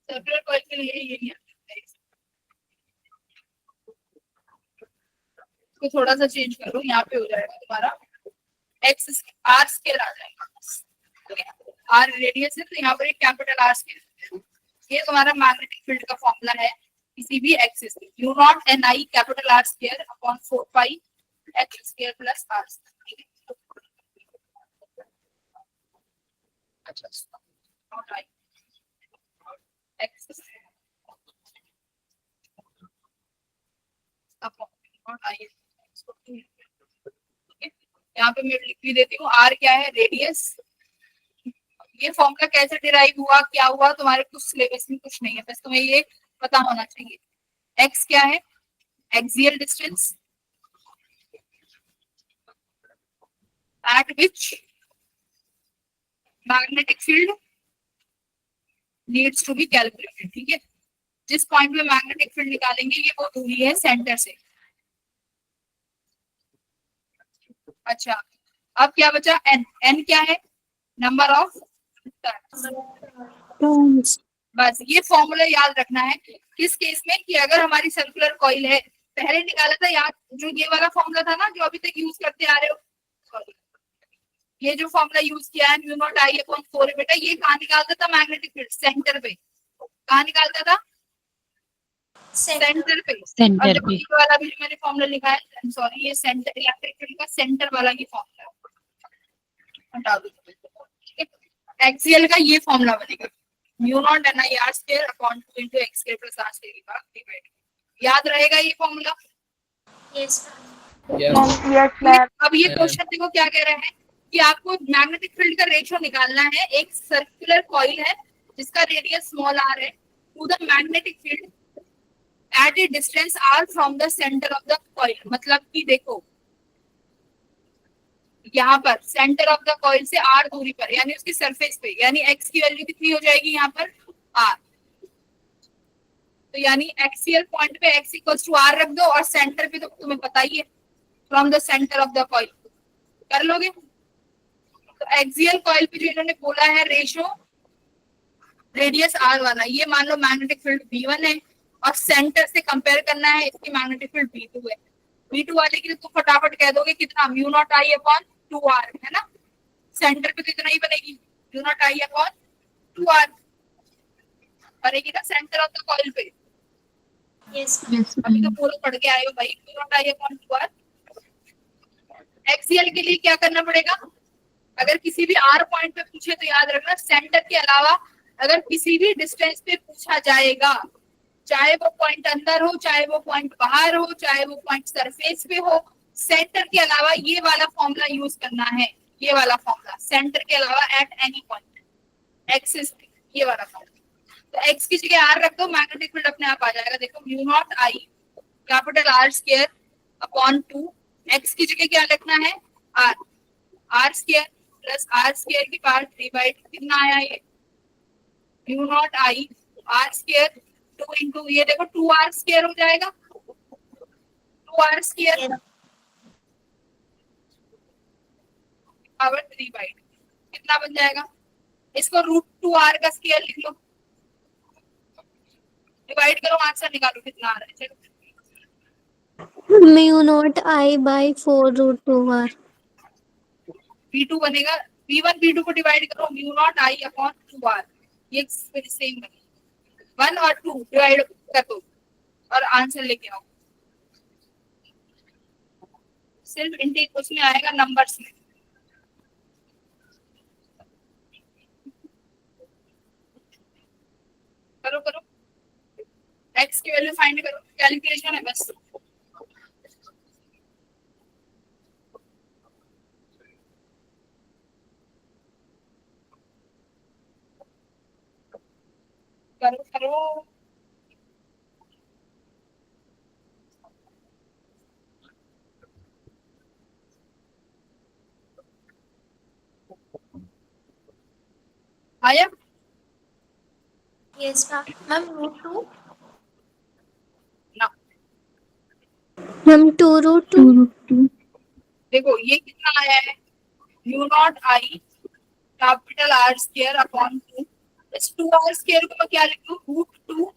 A: सर्कुलर कॉइल के लिए यही आता है। इसको थोड़ा सा चेंज करो, यहाँ पे हो जाएगा तुम्हारा एक्स आर स्क्वायर आ जाएगा। आर रेडियस है तो यहाँ पर एक कैपिटल आर स्क्वायर। ये तुम्हारा मैग्नेटिक फील्ड का फॉर्मूला है किसी भी एक्सिस में। U naught N I capital R square upon 4 pi X square plus R square. अच्छा, naught I X upon naught I. यहाँ पे मैं लिख भी देती हूँ। आर क्या है? रेडियस। ये फॉर्मूला कैसे डिराइव हुआ, क्या हुआ, तुम्हारे कुछ सिलेबस में कुछ नहीं है, बस तुम्हें ये पता होना चाहिए। एक्स क्या है? Axial distance at which magnetic field needs to be calculated. ठीक है, जिस पॉइंट पे मैग्नेटिक फील्ड निकालेंगे ये वो दूरी है सेंटर से। अच्छा, अब क्या बचा? एन। एन क्या है? Number of
D: turns.
A: बस ये फॉर्मूला याद रखना है किस केस में कि अगर हमारी सर्कुलर कॉइल है, पहले निकाला था याद, जो ये वाला फॉर्मूला था ना जो अभी तक यूज करते आ रहे हो, सॉरी ये जो फॉर्मूला यूज किया है म्यू नॉट आई अपॉन 4 है बेटा, ये कहाँ निकालता था? मैग्नेटिक फील्ड सेंटर पे। कहाँ निकालता था? सेंटर पे।
D: सेंटर पे।
A: ये वाला भी जो मैंने फॉर्मूला लिखा है, सॉरी ये सेंटर इलेक्ट्रिक फील्ड का सेंटर वाला ही फॉर्मूला हटा दो। एक्सियल का ये फॉर्मूला बनेगा mu naught N I R square upon 2 into x square plus R square की पावर 3/2। याद रहेगा ये फॉर्मूला?
B: yes
C: Yes.
A: अब ये क्वेश्चन देखो क्या कह रहे हैं कि आपको मैग्नेटिक फील्ड का रेशियो निकालना है। एक सर्कुलर कॉइल है जिसका रेडियस स्मॉल आर है to the magnetic field at a distance R from the centre of the coil. मतलब कि देखो यहाँ पर सेंटर ऑफ द कॉइल से आर दूरी पर, यानी उसकी सरफेस पे, यानी एक्स की वैल्यू कितनी हो जाएगी यहाँ पर? आर। तो यानी एक्सियल पॉइंट पे एक्स इक्वल्स टू आर रख दो और सेंटर पे तो तुम्हें पता ही है from the centre of the coil. कर लोगे? तो एक्सियल कॉइल पे जो इन्होंने बोला है रेशियो रेडियस आर वाला, ये मान लो मैग्नेटिक फील्ड V1 है और सेंटर से कंपेयर करना है इसकी मैग्नेटिक फील्ड V2 है। V2 वाले की तो तुम फटाफट कह दोगे कितना? Mu naught I upon 2r है ना, सेंटर पे तो इतना ही बनेगी mu naught I upon 2r बनेगी ना सेंटर ऑफ द कॉइल पे।
B: yes
A: अभी तो पूरा पढ़ के आए हो भाई। Mu naught I upon 2r। Axial के लिए क्या करना पड़ेगा? अगर किसी भी आर पॉइंट पे पूछे तो याद रखना सेंटर के अलावा अगर किसी भी डिस्टेंस पे पूछा जाएगा, चाहे वो पॉइंट अंदर हो, चाहे वो पॉइंट बाहर हो, चाहे वो पॉइंट सरफेस पे हो, सेंटर के अलावा ये वाला फॉर्मूला यूज करना है। ये वाला फॉर्मूला सेंटर के अलावा एट एनी पॉइंट एक्सिस पे, ये वाला फॉर्मूला। तो एक्स की जगह आर रख दो, मैग्नेटिक फील्ड अपने आप आ जाएगा। देखो mu naught I capital R square upon 2, x की जगह क्या लिखना है? R. R square plus R square की पावर 3/2 कितना आया? ये mu naught I R square 2 into ये देखो 2r स्क्वायर हो जाएगा, 2r स्क्वायर पावर 3/2 कितना बन जाएगा? इसको √2r का स्क्वायर लिख लो, डिवाइड करो, आंसर निकालो कितना आ रहा है। चलो
B: mu naught I by 4√2r।
A: v2 बनेगा, v1 v2 को डिवाइड करो, mu naught I upon 2r, ये सेम बनेगा। 1 और 2 डिवाइड कर दो और आंसर लेके आओ। सिर्फ इंटीग्रल उसमें आएगा नंबर्स में। करो करो, x की वैल्यू फाइंड करो, कैलकुलेशन है बस। करो करो, आया?
B: यस मैम √2
A: ना
B: मैम 2√2।
D: 2√2
A: देखो ये कितना आया है, mu naught I capital R square upon 2, इस 2r स्क्वायर को मैं क्या लिख दूं, √2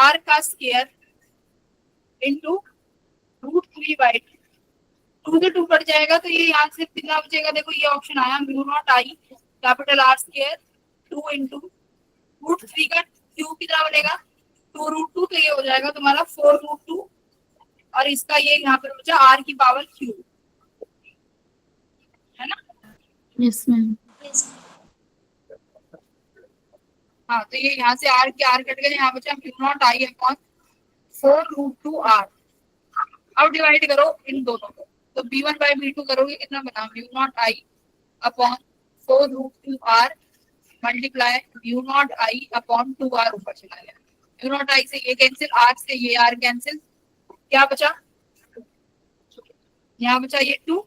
A: r का स्क्वायर इंटू √3/2, 2 से 2 कट जाएगा तो ये यहाँ से कितना बचेगा, देखो ये ऑप्शन आया mu naught I capital R square 2 into √3 का क्यूब कितना बनेगा 2√2, तो ये हो जाएगा तुम्हारा 4√2 और इसका ये यहाँ पर बचा r की पावर क्यूब, है ना?
D: Yes ma'am.
A: हाँ तो ये यहाँ से r के r कट गए, यहाँ बचा mu naught I upon 4√2r। अब डिवाइड करो इन दोनों को, तो b1 बाई b2 करोगे कितना बना, mu naught I upon 4√2r multiply mu naught I upon 2r, ऊपर चला गया, म्यू नॉट आई से ये कैंसिल, r से ये r कैंसिल, क्या बचा, यहाँ बचा ये 2,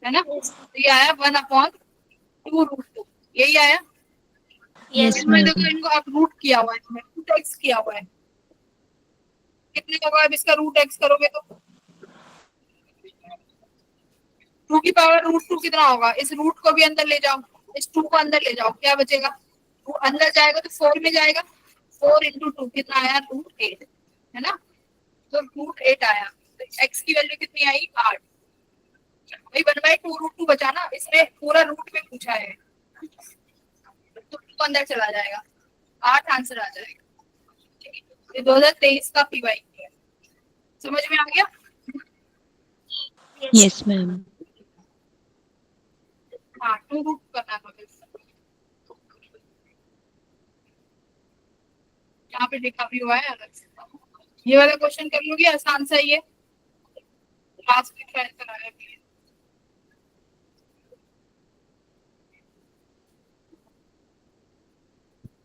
A: है ना? तो ये आया 1 अपॉन 2√2, यही आया।
B: यस
A: इसमें देखो इनको आप रूट किया हुआ है, इसमें रूट एक्स किया हुआ है, कितने होगा अब इसका रूट एक्स करोगे तो 2 की पावर √2 कितना होगा, इस रूट को भी अंदर ले जाओ, इस 2 को अंदर ले जाओ, क्या बचेगा, वो अंदर जाएगा तो 4 में जाएगा, 4 इंटू 2 कितना आया, √8, है ना? तो √8 आया, तो x की वैल्यू कितनी आई, 8। वही 1/2 √2 बचा ना, इसमें पूरा रूट में पूछा है तो 2 अंदर चला जाएगा, 8 आंसर आ जाएगा। ठीक है, ये 2023 का पीवाई है, समझ में आ गया?
E: Yes ma'am.
A: हाँ 2 रूट करना है, यहाँ पे लिखा भी हुआ है अलग से। ये वाला क्वेश्चन कर लोगे, आसान सा ही है, लास्ट में ट्राई कराया भी है।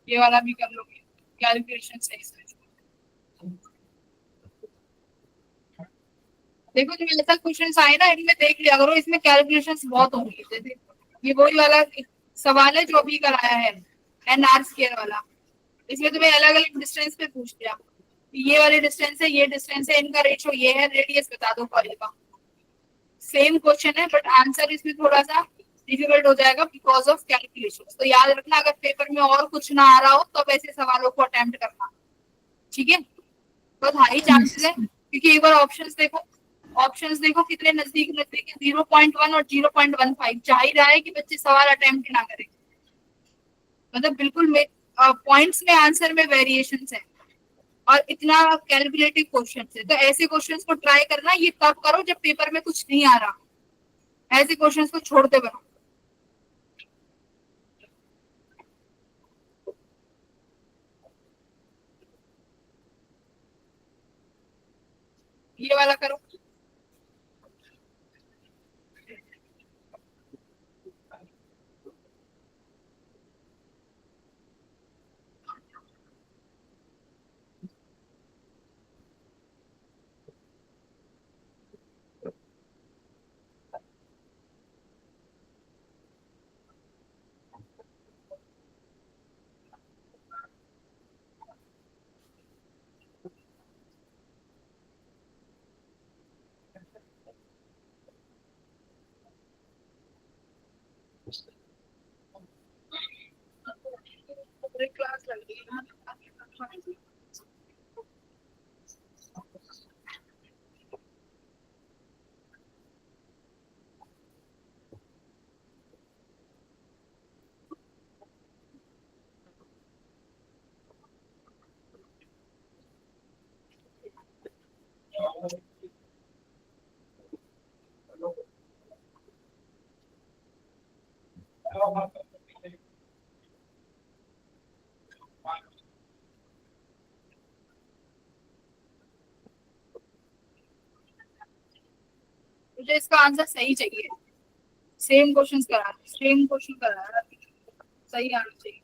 A: ये वाला भी कर लोगे, कैलकुलेशन सही से। देखो जो ऐसा क्वेश्चन आए ना, इनमें देख लिया करो, इसमें कैलकुलेशंस बहुत होंगी। जैसे ये वही वाला सवाल है जो अभी कराया है, एनआर स्क्वायर वाला, इसमें तुम्हें अलग अलग डिस्टेंस पे पूछ लिया, ये वाली डिस्टेंस है, ये डिस्टेंस है, इनका रेशियो ये है, रेडियस बता दो कॉइल का। सेम क्वेश्चन है बट आंसर इसमें थोड़ा सा डिफिकल्ट हो जाएगा बिकॉज ऑफ कैलकुलेशन। तो याद रखना, अगर पेपर में और कुछ ना आ रहा हो तो ऐसे सवालों को अटेम्प्ट करना, ठीक है? बहुत हाई चांसेस है, क्योंकि एक बार ऑप्शंस देखो, ऑप्शंस देखो कितने नजदीक नजदीक है, 0.1 और 0.15, चाह ही रहा है कि बच्चे सवाल अटेम्प्ट ना करें, मतलब बिल्कुल पॉइंट्स में आंसर में वेरिएशन है और इतना कैलकुलेटिव क्वेश्चन है। तो ऐसे क्वेश्चंस को ट्राई करना, ये तब करो जब पेपर में कुछ नहीं आ रहा, ऐसे क्वेश्चंस को छोड़ते बनो। ये वाला करो, क्लास लग रही है। मुझे इसका आंसर सही चाहिए। सेम क्वेश्चंस करा, सेम क्वेश्चन करा, सही आना चाहिए।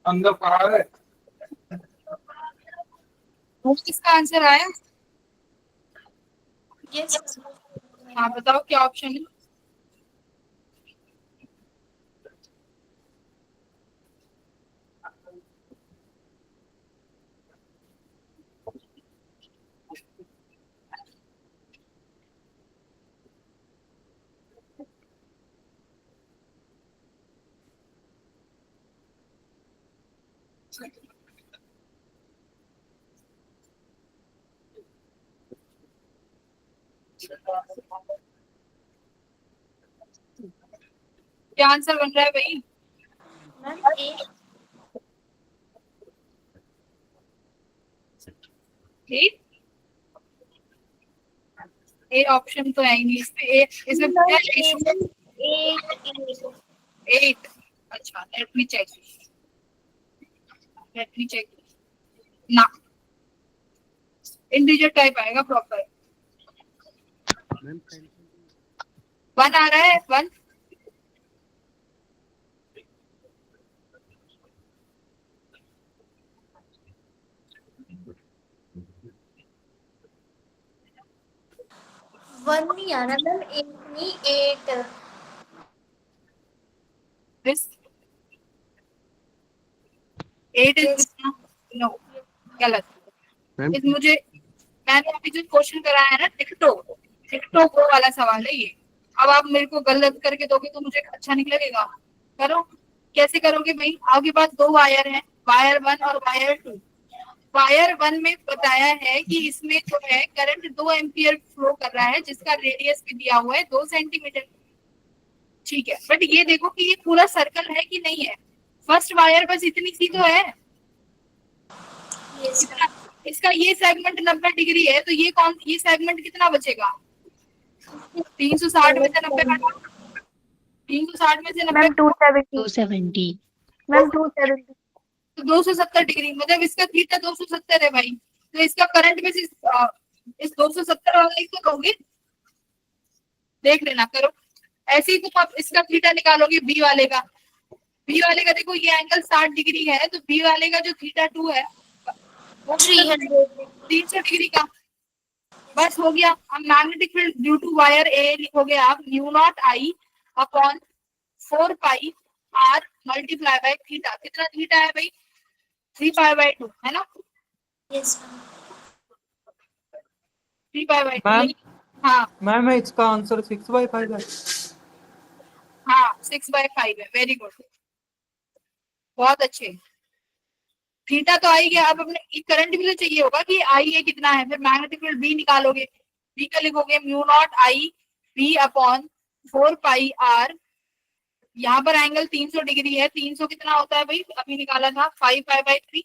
E: अंदर पड़ा है।
A: किसका आंसर आया?
B: यस
A: हाँ बताओ क्या ऑप्शन है। क्या आंसर बन रहा है भाई?
B: Ma'am A.
A: ए ऑप्शन तो है ही नहीं इसमें। ए इसमें क्या इशू? 8। अच्छा let me check, let me check ना। इंटीजर टाइप आएगा प्रॉपर। 1 आ रहा है 1।
B: वन नहीं आ रहा मैम, 8 नहीं 8।
A: दिस 8 इज नो, गलत। इस मुझे मैंने अभी जो क्वेश्चन कराया है ना टिकटो वो वाला सवाल है ये। अब आप मेरे को गलत करके दोगे तो मुझे अच्छा नहीं लगेगा। करो, कैसे करोगे भाई? आपके पास 2 वायर हैं, वायर 1 और वायर 2। वायर 1 में बताया है कि इसमें जो है करंट 2 एम्पियर फ्लो कर रहा है जिसका रेडियस भी दिया हुआ है 2 सेंटीमीटर। ठीक है, बट ये देखो कि ये पूरा सर्कल है कि नहीं है। फर्स्ट वायर बस इतनी सी तो है।
B: यस
A: इसका ये सेगमेंट 90 डिग्री है तो ये सेगमेंट कितना बचेगा? 360 में से 90 काटो, 360 में से 90
C: मैम 270
D: 270
C: मैम 270
A: तो 270 डिग्री, मतलब इसका थीटा 270 है भाई। तो इसका करंट में से इस 270 वाला ही तो लोगे। देख लेना, करो ऐसे ही। तुम अब इसका थीटा निकालोगे बी वाले का। बी वाले का देखो ये एंगल 60 डिग्री है तो बी वाले का जो थीटा 2 है वो 300 डिग्री का। बस हो गया। अब magnetic field due to wire A लिखोगे आप, mu naught I upon 4 pi R multiply by theta, कितना थीटा है भाई 3π/2 है ना,
B: यस मैम।
A: 3π/2
F: मैम
A: यही। हाँ
F: मैम इसका आंसर 6/5 है।
A: हाँ 6/5 है, वेरी गुड, बहुत अच्छे। थीटा तो आई गया, अब अपने करंट भी तो चाहिए होगा कि आई ए कितना है, फिर मैग्नेटिक फील्ड बी निकालोगे, बी का लिखोगे म्यू नॉट आई बी अपॉन 4πr, यहाँ पर एंगल 300 डिग्री है, 300 कितना होता है भाई, अभी निकाला था 5π/3,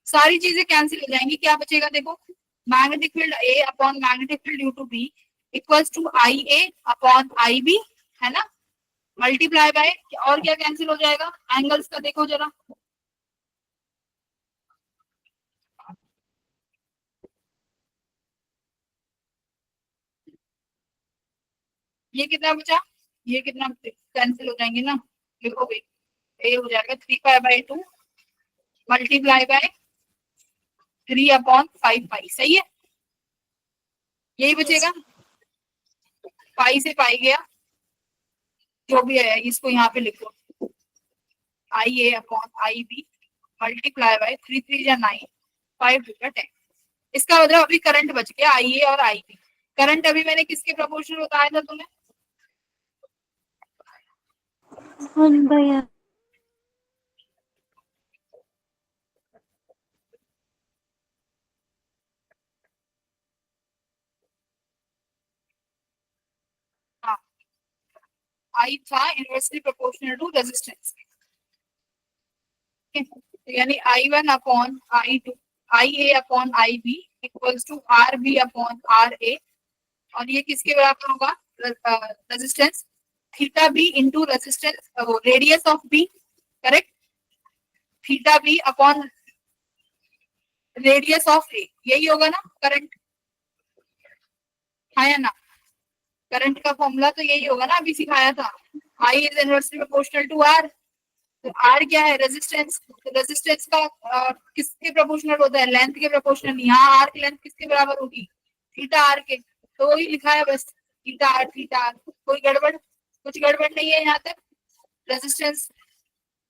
A: सारी चीजें कैंसिल हो जाएंगी, क्या बचेगा देखो, magnetic field A upon magnetic field due to B equals to I A upon I B, है ना, मल्टीप्लाई बाय, और क्या कैंसिल हो जाएगा, एंगल्स का देखो जरा, ये कितना बचा, ये कितना कैंसिल हो जाएंगे ना, देखो भाई ए हो जाएगा 3π/2 मल्टीप्लाई बाय 3/5π, सही है, यही बचेगा, पाई से पाई गया, जो भी है इसको यहाँ पे लिखो, I A upon I B multiply by 3 3 या 9 5 2 10, इसका मतलब अभी करंट बच गया आई ए और आई बी। करंट अभी मैंने किसके प्रोपोर्शनल बताया था तुम्हें,
C: 1/r.
A: हाँ आई था इनवर्सली प्रोपोर्शनल टू रेजिस्टेंस, यानी I1 upon I2 I A upon I B equals to R B upon R A, और ये किसके बराबर होगा, resistance theta B into resistance radius of B, correct, theta B upon radius of A, यही होगा ना current, है ना, करंट का फॉर्मूला तो यही होगा ना, अभी सिखाया था, I is inversely proportional to R, तो आर क्या है रेजिस्टेंस, तो रेजिस्टेंस का किसके प्रोपोर्शनल होता है, लेंथ के प्रोपोर्शनल, यहाँ आर की लेंथ किसके बराबर होगी, थीटा आर के, तो वही लिखा है बस, थीटा आर, कोई गड़बड़, कुछ गड़बड़ नहीं है यहाँ तक, रेजिस्टेंस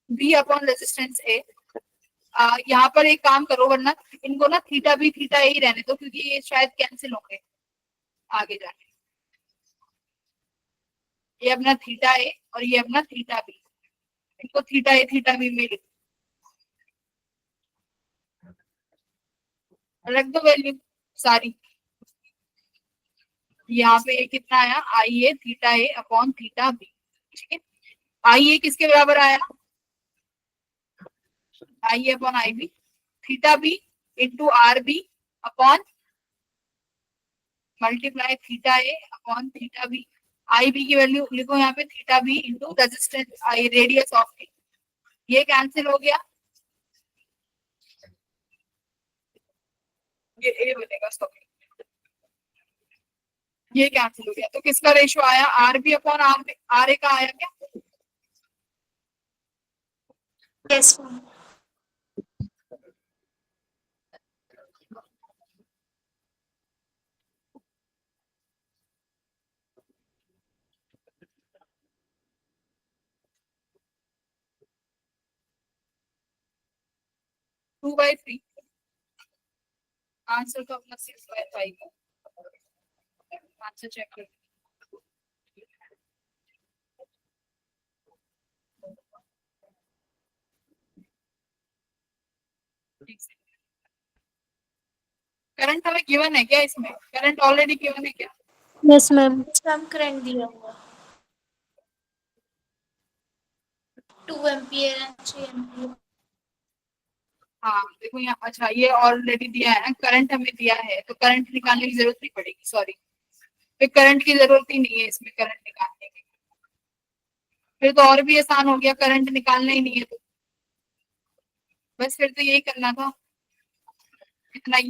A: बी अपॉन रेजिस्टेंस ए, यहाँ पर एक काम करो, वरना इनको ना थीटा बी थीटा ए ही रहने दो, क्योंकि ये शायद कैंसिल होंगे आगे जाके, ये अपना थीटा ए और ये अपना थीटा बी, इनको थीटा ए थीटा बी में रख दो वैल्यू सारी, यहाँ पे ये कितना आया, I A theta A upon theta B, ठीक है, आई ए किसके बराबर आया, I A upon I B, theta B into R B upon multiply theta A upon theta B, I B की वैल्यू लिखो यहाँ पे theta B into resistance I radius of A, ये कैंसिल हो गया, ये ए बनेगा, सॉरी ये कैंसिल हो गया, तो किसका रेशियो आया, आर बी अपॉन आर ए का आया क्या,
B: यस मैम।
A: 2/3, आंसर तो अपना 6/5 है, आंसर चेक कर, करंट हमें गिवन है क्या, इसमें करंट ऑलरेडी गिवन है क्या,
C: Yes, ma'am.
B: मैम करंट दिया हुआ 2 एम्पियर एंड 3 एम्पियर।
A: हाँ देखो यहाँ, अच्छा ये ऑलरेडी दिया है, करंट हमें दिया है, तो करंट निकालने की जरूरत नहीं पड़ेगी, सॉरी, फिर करंट की जरूरत ही नहीं है इसमें करंट निकालने की, फिर तो और भी आसान हो गया, करंट निकालना ही नहीं है तो बस फिर तो यही करना था, इतना ही,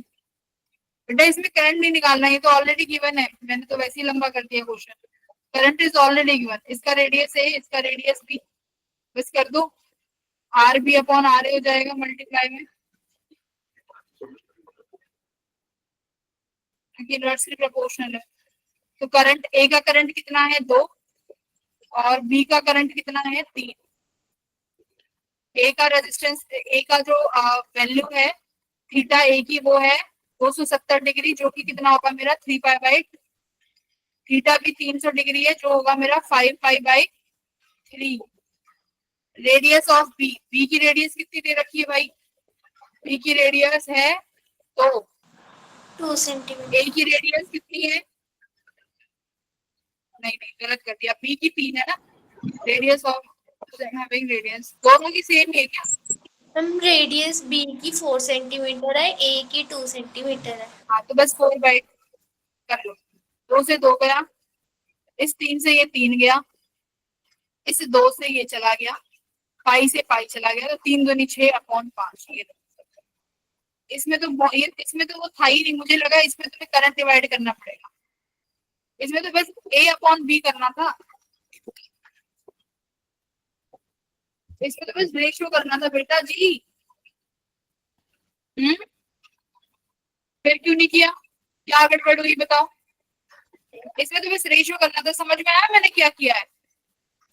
A: बेटा इसमें करंट नहीं निकालना, ये तो ऑलरेडी गिवन है, मैंने तो वैसे ही लंबा कर दिया question, current is already given, इसका रेडियस है, इसका रेडियस भी, बस कर दो, आर बी अपॉन आर ए हो जाएगा मल्टीप्लाई में, क्योंकि इनवर्सली प्रोपोर्शनल है, तो करंट ए का करंट कितना है 2, और बी का करंट कितना है 3। ए का रेजिस्टेंस, ए का जो वैल्यू है थीटा ए की वो है 270 डिग्री, जो कि कितना होगा मेरा 3 पाई बाई। थीटा भी 300 डिग्री है, जो होगा मेरा 5 pi by 3। Radius of B, B की रेडियस कितनी दे रखी है भाई? बी की रेडियस है 2।
B: 2 सेंटीमीटर।
A: ए की रेडियस कितनी है? नहीं नहीं गलत कर दिया, बी की 3 है ना। रेडियस ऑफ हैविंग रेडियस दोनों की सेम है क्या?
B: मैम रेडियस बी की 4 सेंटीमीटर है, ए की 2 सेंटीमीटर है।
A: हाँ तो बस 4 बाई कर लो। 2 से 2 गया, इस 3 से ये 3 गया, इस 2 से ये चला गया, पाई से पाई चला गया, तो 3 दूनी 6 अपॉन 5। ये इसमें तो इसमें तो वो था ही नहीं, मुझे लगा इसमें तुम्हें करंट डिवाइड करना पड़ेगा। इसमें तो बस ए अपॉन बी करना था, इसमें तो बस रेशियो करना था बेटा जी। फिर क्यों नहीं किया? क्या गड़बड़ हुई बताओ? इसमें तो बस रेशियो करना था। समझ में आया मैंने क्या किया है?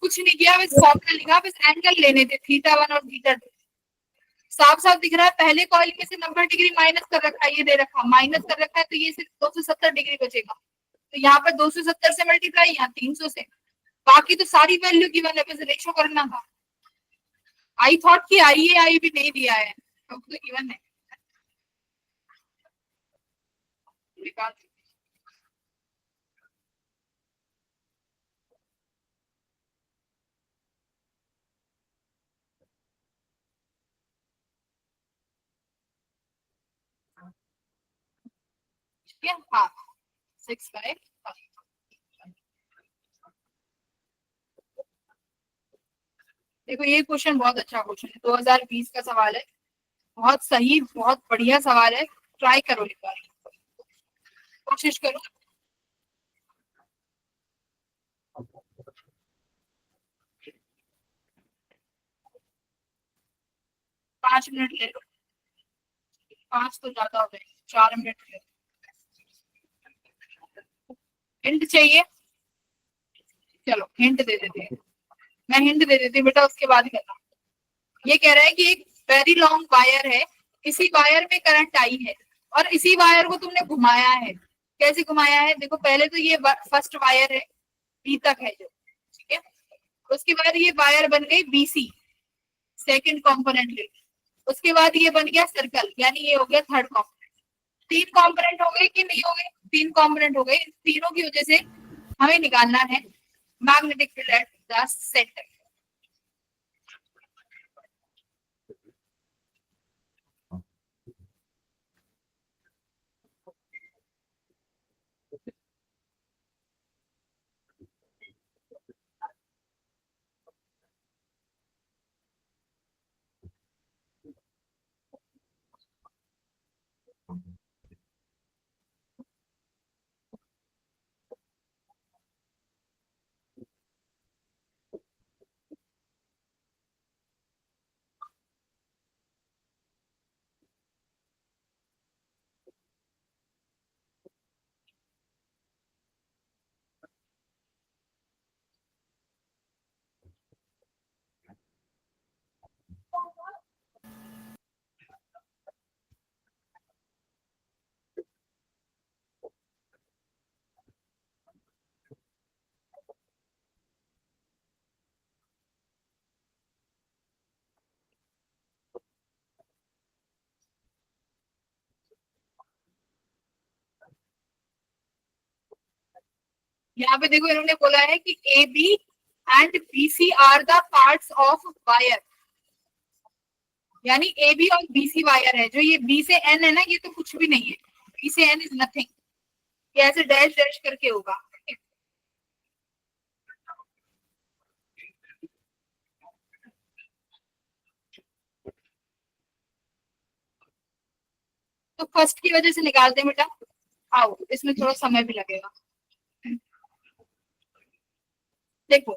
A: कुछ नहीं किया, बस फॉर्मूला लिखा, बस एंगल लेने थे θ1 और θ2। साफ साफ दिख रहा है, पहले कॉइल में से 90 डिग्री माइनस कर रखा है, ये दे रखा माइनस कर रखा है, तो ये सिर्फ 270 डिग्री बचेगा। तो यहाँ पर 270 से मल्टीप्लाई, यहाँ 300 से, बाकी तो सारी वैल्यू गिवन है, बस रेशियो करना था। आई थॉट कि आई भी नहीं दिया है, तो गिवन है। हाँ 6/5। देखो ये क्वेश्चन बहुत अच्छा क्वेश्चन है, 2020 का सवाल है, बहुत सही, बहुत बढ़िया सवाल है। ट्राई करो एक बार, कोशिश करो। पांच मिनट ले लो, 5 तो ज्यादा हो गए, 4 मिनट ले लो। हिंट चाहिए? चलो हिंट दे देते हैं, मैं हिंट दे देती हूँ बेटा, उसके बाद करना। ये कह रहा है कि एक वेरी लॉन्ग वायर है, इसी वायर में करंट आई है, और इसी वायर को तुमने घुमाया है। कैसे घुमाया है? देखो पहले तो ये फर्स्ट वायर है, बी तक है जो, ठीक है। उसके बाद ये वायर बन गई बीसी, सेकंड कंपोनेंट ले। उसके बाद ये बन गया सर्कल, यानी ये हो गया थर्ड कंपोनेंट। 3 कंपोनेंट हो गए कि नहीं हो गए? 3 कंपोनेंट हो गए। इन तीनों की वजह से हमें निकालना है magnetic field at the centre. यहाँ पे देखो इन्होंने बोला है कि A B and B C are the parts of wire, यानी ए बी और बी सी वायर है। जो ये बी से एन है ना, ये तो कुछ भी नहीं है, बी से एन इज नथिंग, ये ऐसे डैश डैश करके होगा। तो फर्स्ट की वजह से निकालते हैं बेटा, आओ इसमें थोड़ा समय भी लगेगा। देखो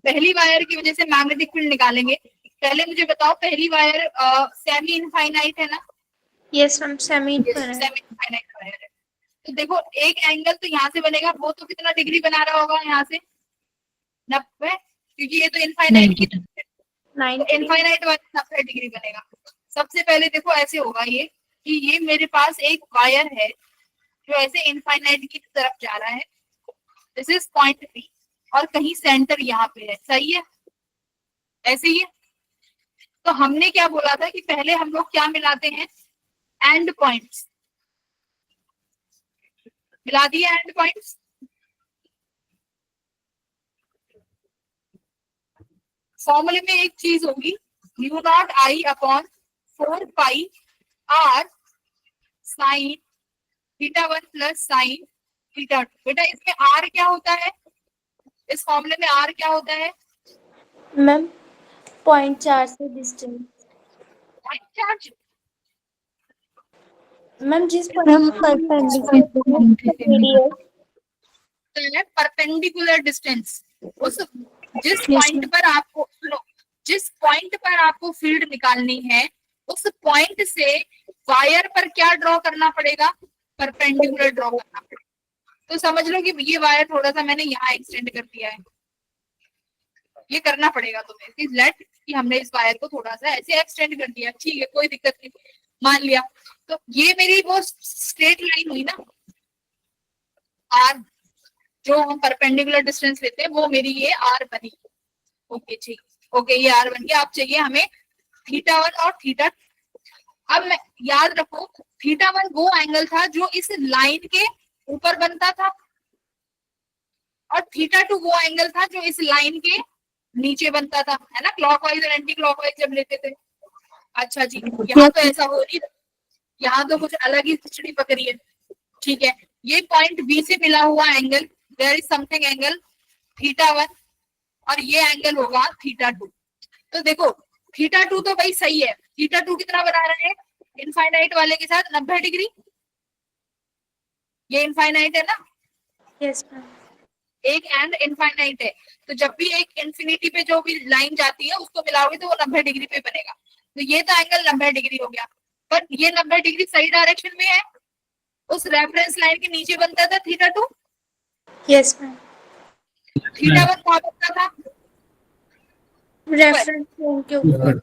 A: पहली वायर की वजह से मैग्नेटिक फील्ड निकालेंगे। पहले मुझे बताओ, पहली वायर सेमी इनफाइनाइट है ना?
B: यस मैम, सेमी पर है।
A: सेमी इनफाइनाइट वायर है। तो देखो एक एंगल तो यहाँ से बनेगा, वो तो कितना डिग्री बना रहा होगा यहाँ से? 90, क्योंकि ये तो इनफाइनाइट की
C: 90
A: इनफाइनाइट वाला 90 डिग्री बनेगा। सबसे पहले देखो ऐसे होगा ये कि ये मेरे पास एक वायर है जो ऐसे इनफाइनाइट की तरफ जा रहा है, दिस इज पॉइंट बी, और कहीं सेंटर यहाँ पे है, सही है, ऐसे ही है। तो हमने क्या बोला था कि पहले हम लोग क्या मिलाते हैं, एंड पॉइंट्स मिला दिए, एंड पॉइंट्स। फॉर्मूले में एक चीज होगी, mu naught I upon 4 pi R sine theta 1 plus sine theta 2। बेटा इसमें आर क्या होता है, इस फॉर्मूले में आर क्या होता है,
C: मैम 0.4 से डिस्टेंस।
A: Point charge.
C: मैम जिस
D: मैम
C: रेडियस
A: परपेंडिकुलर डिस्टेंस, उस जिस
D: Yes,
A: पॉइंट पर आपको सुनो, जिस पॉइंट पर आपको फील्ड निकालनी है उस पॉइंट से वायर पर क्या ड्रॉ करना पड़ेगा, परपेंडिकुलर ड्रॉ करना पड़ेगा। तो समझ लो कि ये वायर थोड़ा सा मैंने यहाँ एक्सटेंड कर दिया है, ये करना पड़ेगा तुम्हें कि लेट कि हमने इस वायर को थोड़ा सा ऐसे एक्सटेंड कर दिया, ठीक है कोई दिक्कत नहीं, मान लिया। तो ये मेरी वो स्ट्रेट लाइन हुई ना, आर जो हम परपेंडिकुलर डिस्टेंस लेते हैं वो मेरी ये आर बनी। ओके ठीक, ओके ये आर बन गया। अब चाहिए हमें थीटा 1 और थीटा 2। अब मैं याद रखो थीटा 1 वो एंगल था जो इस लाइन के ऊपर बनता था, और थीटा 2 वो एंगल था जो इस लाइन के नीचे बनता था, है ना, क्लॉकवाइज और एंटी क्लॉकवाइज जब लेते थे। अच्छा जी, यहाँ तो ऐसा हो नहीं, यहाँ तो कुछ अलग ही खिचड़ी पकड़ी है, ठीक है। ये पॉइंट बी से मिला हुआ angle, there is something angle theta 1 और ये एंगल होगा थीटा 2। तो देखो थीटा 2 तो भाई सही है, थीटा 2 कितना बना रहे हैं, इनफाइनाइट वाले के साथ 90 डिग्री, ये इनफाइनाइट है ना,
C: यस मैम।
A: एक एंड इनफाइनाइट है, तो जब भी एक इंफिनिटी पे जो भी लाइन जाती है उसको मिलाओगे तो वो 90 डिग्री पे बनेगा। तो ये तो एंगल 90 डिग्री हो गया, पर ये 90 डिग्री सही डायरेक्शन में है, उस रेफरेंस लाइन के नीचे बनता था थीटा 2,
C: यस मैम।
A: थीटा 1 कहाँ बनता था,
C: रेफरेंस लाइन के ऊपर।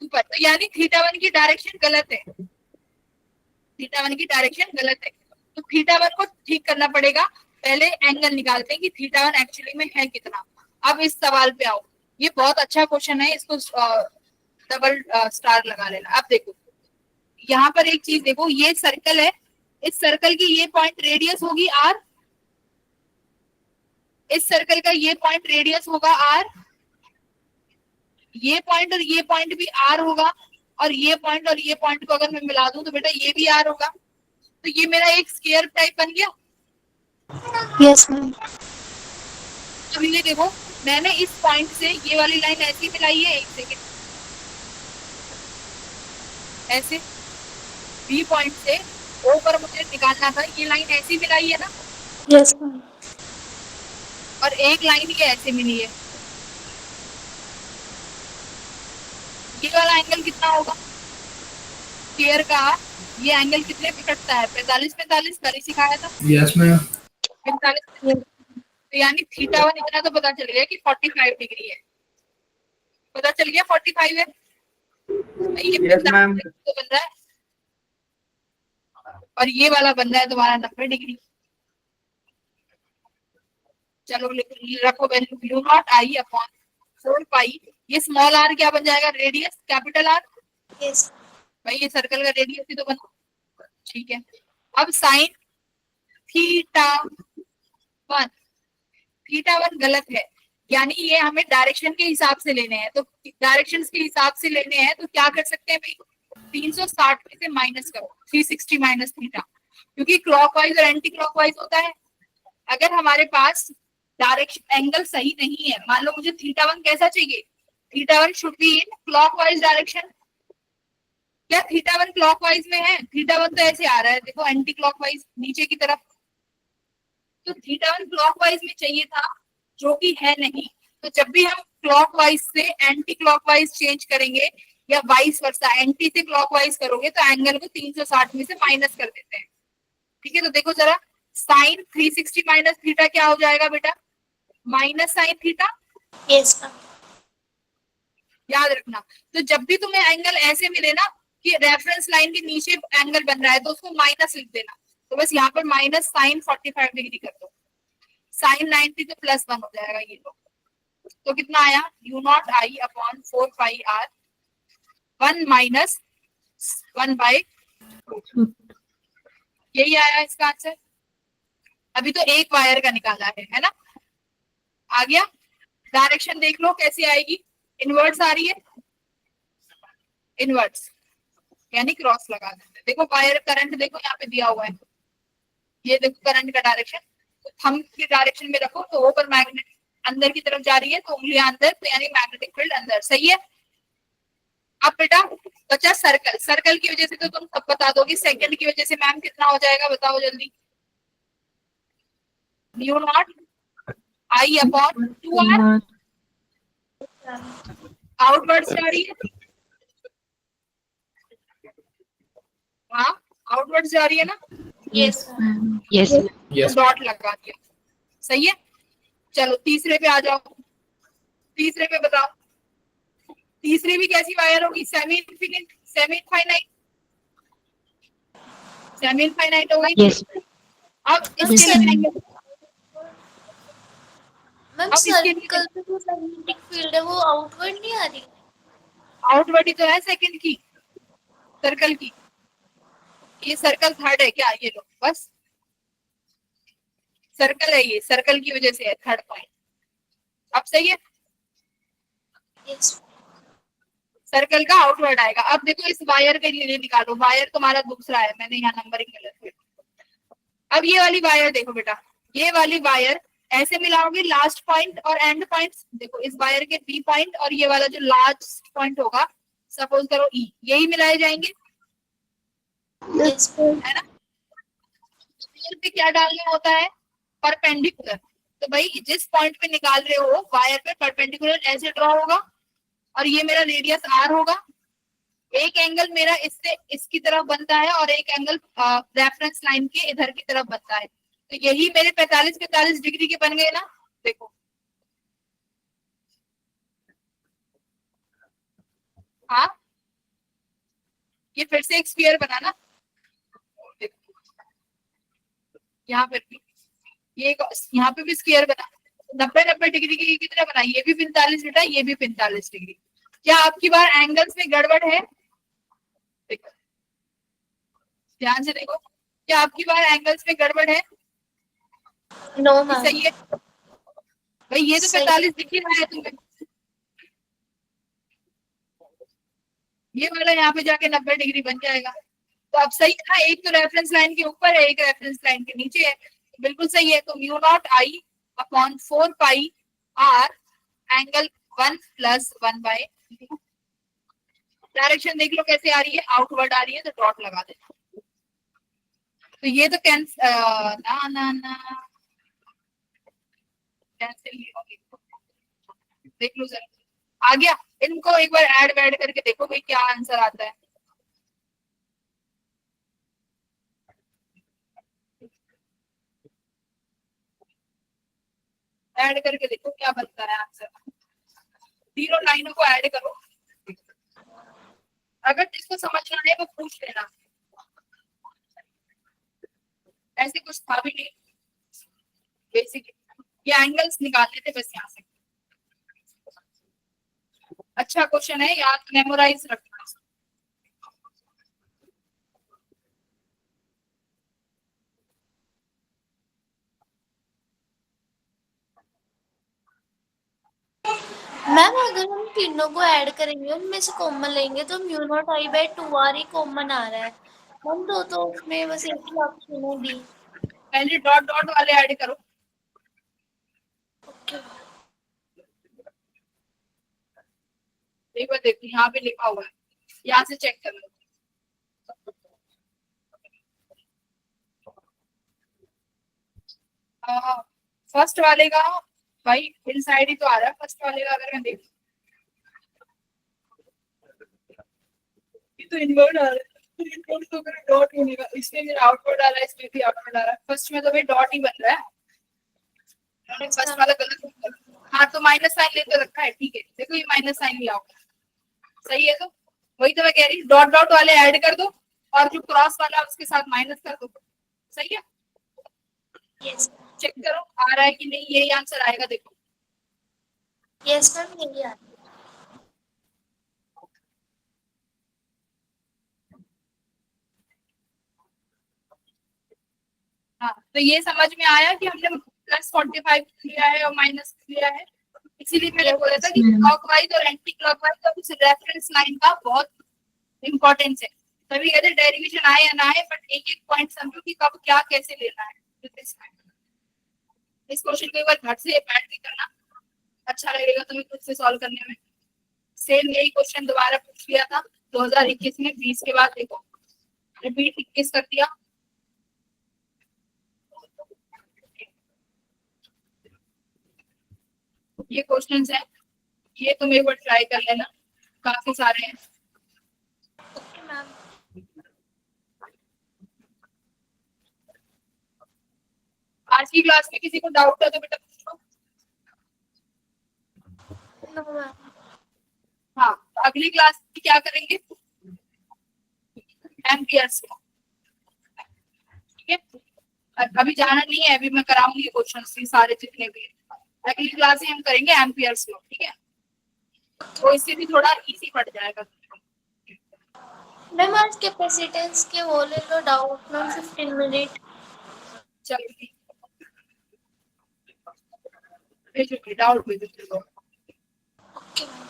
A: ऊपर। तो यानी थीटा 1 की डायरेक्शन गलत है, थीटा 1 की डायरेक्शन गलत है, तो थीटा 1 को ठीक करना पड़ेगा। पहले एंगल निकालते हैं कि थीटा 1 एक्चुअली में है कितना। अब इस सवाल पे आओ, ये बहुत अच्छा क्वेश्चन है, इसको डबल स्टार लगा लेना। अब देखो यहाँ पर एक चीज देखो, ये सर्कल है, इस सर्कल की ये पॉइंट रेडियस होगी आर, इस सर्कल का ये पॉइंट रेडियस होगा आर, ये पॉइंट और ये पॉइंट भी आर होगा, और ये पॉइंट और ये पॉइंट को अगर मैं मिला दूं तो बेटा ये भी आर होगा। तो ये मेरा एक स्क्वायर टाइप बन गया।
C: Yes ma'am.
A: अब ये देखो मैंने इस पॉइंट से ये वाली लाइन ऐसी मिलाई है, एक सेकेंड, ऐसे बी पॉइंट से ओ पर मुझे निकालना था, ये लाइन ऐसी मिलाई है ना,
C: यस मैम।
A: और एक लाइन ये ऐसे मिली है, ये वाला एंगल कितना होगा स्क्वायर का, ये एंगल कितने पे कटता है, 45 कल ही सिखाया था,
E: यस मैम।
A: 45। तो यानी थीटा 1 इतना तो पता चल गया कि 45 डिग्री है, पता चल गया 45 है, ये 45 तो बन रहा है, और ये वाला बन रहा है तुम्हारा 90 डिग्री। चलो रखो value mu naught I upon 4 पाई, ये स्मॉल आर क्या बन जाएगा, रेडियस कैपिटल आर,
C: यस
A: भाई ये सर्कल का रेडियस ही तो बना, ठीक है। अब साइन थीटा 1, थीटा 1 गलत है, यानी ये हमें डायरेक्शन के हिसाब से लेने हैं, तो डायरेक्शंस के हिसाब से लेने हैं तो क्या कर सकते हैं भाई, 360 में से माइनस करो, 360 माइनस थीटा, क्योंकि क्लॉकवाइज और एंटी क्लॉकवाइज होता है। अगर हमारे पास डायरेक्शन एंगल सही नहीं है, मान लो मुझे थीटा 1 कैसा चाहिए, theta 1 should be in clockwise direction, क्या थीटा 1 क्लॉकवाइज में है, थीटा 1 तो ऐसे आ रहा है देखो एंटी क्लॉकवाइज नीचे की तरफ, तो थीटा 1 क्लॉकवाइज में चाहिए था जो कि है नहीं। तो जब भी हम क्लॉकवाइज से एंटी क्लॉकवाइज चेंज करेंगे या वाइस वर्सा एंटी से क्लॉकवाइज करोगे तो एंगल को 360 में से माइनस कर देते हैं, ठीक है। तो देखो जरा साइन 360 माइनस थीटा क्या हो जाएगा बेटा, minus sine theta,
C: Yes, ma'am.
A: याद रखना। तो जब भी तुम्हें एंगल ऐसे मिले ना कि रेफरेंस लाइन के नीचे एंगल बन रहा है तो उसको माइनस लिख देना। तो बस यहाँ पर माइनस साइन 45 डिग्री कर दो, साइन 90 तो प्लस 1 हो जाएगा ये तो। तो कितना आया, mu naught I upon 4 pi R 1 minus 1/2। यही आया इसका आंसर। अभी तो एक वायर का निकाला है ना। आ गया। डायरेक्शन देख लो कैसी आएगी, इनवर्ट्स आ रही है, इनवर्ट्स यानी क्रॉस लगा देते हैं। देखो वायर करंट देखो यहाँ पे दिया हुआ है, ये देखो करंट का डायरेक्शन, तो थंब की डायरेक्शन में रखो तो ऊपर मैग्नेट अंदर की तरफ जा रही है तो उंगलियां अंदर, तो यानी मैग्नेटिक फील्ड अंदर। सही है। अब बेटा बचा सर्कल। सर्कल की वजह से तो तुम सब बता दोगे, सेकंड की वजह से मैम कितना हो जाएगा बताओ जल्दी। Mu naught I upon 2r, outward जा रही है, हाँ आउटवर्ड जा रही है ना,
C: Yes, ma'am.
D: Yes.
A: डॉट लगा दिया। सही है। चलो तीसरे पे आ जाओ। तीसरे पे बताओ, तीसरी भी कैसी वायर होगी, semi infinite, semi infinite, semi infinite हो गई।
D: Yes.
A: अब इसके लिए जाएंगे।
B: मैम
A: अब इसके लिए
B: सर्कल पे जो मैग्नेटिक फील्ड है वो आउटवर्ड नहीं आ रही?
A: आउटवर्ड ही तो है सेकंड की, सर्कल की। ये सर्कल थर्ड है क्या, ये लो बस सर्कल है, ये सर्कल की वजह से है थर्ड पॉइंट। अब सही है।
C: Yes.
A: सर्कल का आउटवर्ड आएगा। अब देखो इस वायर के लिए निकालो, वायर तुम्हारा दूसरा है, मैंने यहाँ नंबरिंग गलत किया। अब ये वाली वायर देखो बेटा, ये वाली वायर ऐसे मिलाओगे लास्ट पॉइंट और एंड पॉइंट। देखो इस वायर के बी पॉइंट और ये वाला जो लास्ट पॉइंट होगा, सपोज करो ई, यही मिलाए जाएंगे
C: Yes, ma'am.
A: है ना। वायर पे क्या डालना होता है, परपेंडिकुलर। तो भाई जिस पॉइंट पे निकाल रहे हो वायर पे परपेंडिकुलर ऐसे ड्रॉ होगा, और ये मेरा रेडियस आर होगा। एक एंगल मेरा इससे इसकी तरफ बनता है और एक एंगल रेफरेंस लाइन के इधर की तरफ बनता है, तो यही मेरे 45 डिग्री के बन गए ना। देखो हाँ, ये फिर से एक स्फीयर बना ना। देखो यहाँ पर भी ये यहाँ पे भी स्क्वायर बना, 90 डिग्री की कितना बना, ये भी 45 बेटा, ये भी 45 डिग्री। क्या आपकी बार एंगल्स में गड़बड़ है, देखो ध्यान से देखो, क्या आपकी बार एंगल्स में गड़बड़ है,
C: No, ma'am.
A: सही है भाई। ये तो
C: सही।
A: 45 डिग्री में है तुम्हें, ये वाला यहाँ पे जाके 90 डिग्री बन जाएगा। तो अब सही है ना, एक तो रेफरेंस लाइन के ऊपर है, एक रेफरेंस लाइन के नीचे है, बिल्कुल सही है। तो mu naught I upon 4 pi R angle 1 + 1/। Direction देख लो कैसे आ रही है, आउटवर्ड आ रही है तो डॉट लगा देना। तो ये तो कैंसिल ना कैंसिल नहीं होगी। देख लो जरा आ गया। इनको एक बार ऐड वैड करके देखो भाई क्या आंसर आता है। ऐड करके देखो क्या बनता है आंसर। तीनों लाइनों को ऐड करो, अगर जिसको समझना है वो पूछ लेना, ऐसे कुछ था भी नहीं बेसिक। ये एंगल्स निकालने थे बस यहाँ से। अच्छा क्वेश्चन है, याद मेमोराइज रखना।
B: मैम अगर हम तीनों को ऐड करेंगे उनमें से कॉमन लेंगे तो म्यू नॉट आई बाय 2r ही कॉमन आ रहा है। हम तो उसमें बस एक ही ऑप्शन है डी।
A: पहले डॉट डॉट वाले ऐड करो।
B: ओके।
A: देखो देखो यहाँ पे लिखा हुआ है, यहाँ से चेक कर लो। फर्स्ट वाले का भाई इनसाइड ही तो आ रहा है, फर्स्ट वाले का अगर मैं देखूं ये तो इनवर्ड आ रहा है, इनवर्ड तो अगर डॉट होनेगा, इसमें मेरा आउटवर्ड आ रहा है, इसमें भी आउटवर्ड आ रहा है। फर्स्ट में तो भाई डॉट ही बन रहा है, फर्स्ट वाला गलत। हाँ तो माइनस साइन लेके रखा है, ठीक है, देखो ये माइनस साइन लिया होगा, सही है। तो वही तो मैं कह रही हूँ, डॉट डॉट वाले ऐड कर दो और जो क्रॉस वाला उसके साथ माइनस कर दो, सही है।
C: यस
A: चेक करो आ रहा है कि नहीं, यही आंसर आएगा, देखो।
C: यस मैम, यही आ रहा है।
A: हाँ, तो ये समझ में आया कि हमने +45 लिया है और माइनस लिया है, इसीलिए मैंने बोला था कि क्लॉकवाइज और एंटी क्लॉकवाइज और उस रेफरेंस लाइन का बहुत इंपॉर्टेंस है। तभी कहते डेरिवेशन आए या ना आए, बट एक एक पॉइंट समझो कि कब क्या कैसे लेना है। इस क्वेश्चन को एक बार घर से बैठ के करना, अच्छा लगेगा तुम्हें खुद से सॉल्व करने में। सेम यही क्वेश्चन दोबारा पूछ लिया था 2021 में, 20 के बाद देखो रिपीट 21 कर दिया। ये क्वेश्चंस है, ये तुम एक बार ट्राई कर लेना, काफी सारे हैं।
C: Okay ma'am.
A: आज की क्लास में किसी को डाउट है तो बेटा पूछो।
C: No ma'am.
A: हाँ, तो अगली क्लास में क्या करेंगे, एम्पियर्स को, ठीक है। अभी जाना नहीं है, अभी मैं कराऊंगी क्वेश्चन सारे जितने भी। अगली क्लास में हम करेंगे एम्पियर्स को, ठीक है, तो इससे भी थोड़ा इजी पड़ जाएगा।
C: मैम आज कैपेसिटेंस के वो ले लो डाउट मैम 15 मिनट।
A: चलो ठीक, भेजो डाउट भेजो।
C: Okay ma'am.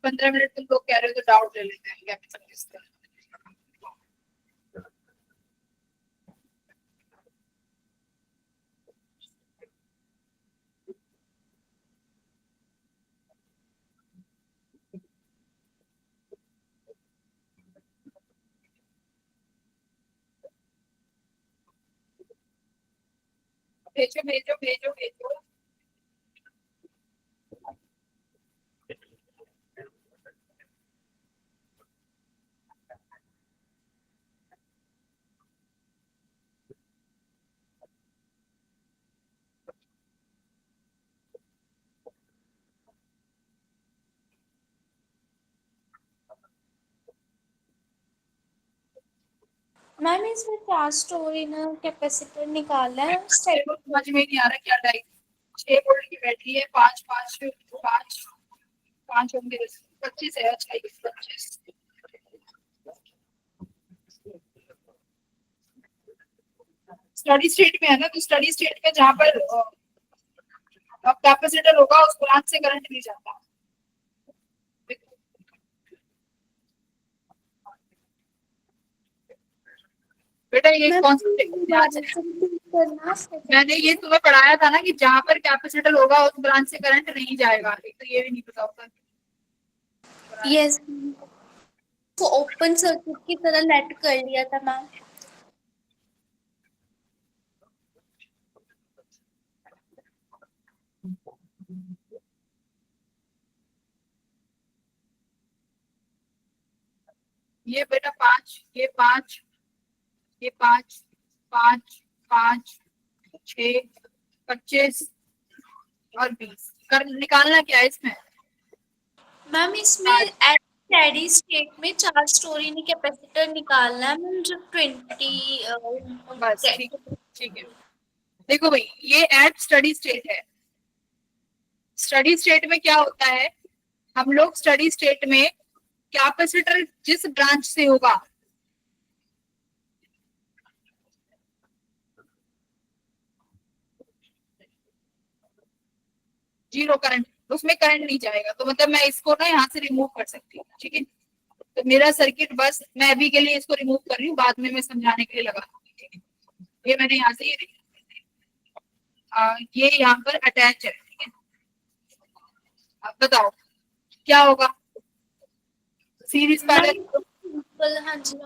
A: 15 मिनट तुम लोग कह रहे हो तो डाउट ले लेते हैं, क्या इसका। भेजो भेजो भेजो भेजो।
C: मैम इसमें क्या स्टोरी ना कैपेसिटर निकालना है
A: मेरे को समझ में नहीं आ रहा क्या टाइप। 6 वोल्ट की बैटरी है, 5 होंगे, 25 है। अच्छा 25 स्टडी स्टेट में है ना, तो स्टडी स्टेट में जहाँ पर कैपेसिटर होगा उस ब्रांच से करंट नहीं जाता। बेटा ये कौन सा मैंने ये तुम्हें पढ़ाया था ना कि जहाँ पर कैपेसिटर होगा उस ब्रांच से करंट नहीं जाएगा, तो ये भी नहीं पता होता।
C: यस तो ओपन सर्किट की तरह लेट कर लिया था मैम।
A: ये बेटा 5, ये 5, ये 5, 5, 5, 6, 25 और 20 कर निकालना क्या है इसमें।
C: मैम इसमें एट स्टेडी स्टेट में 4 स्टोरी ने कैपेसिटर निकालना है मैम, जो 20
A: बस ठीक है। देखो भाई ये एट स्टडी स्टेट है। स्टडी स्टेट में क्या होता है, हम लोग स्टडी स्टेट में कैपेसिटर जिस ब्रांच से होगा जीरो करंट, उसमें करंट नहीं जाएगा, तो मतलब मैं इसको ना यहाँ से रिमूव कर सकती हूँ, ठीक है। तो मेरा सर्किट बस मैं अभी के लिए इसको रिमूव कर रही हूँ, बाद में मैं समझाने के लिए लगा दूंगी, ठीक है। ये मैंने यहाँ से ये यहाँ पर अटैच है, ठीक है। अब बताओ क्या होगा, सीरीज पैरेलल।
C: हाँ जी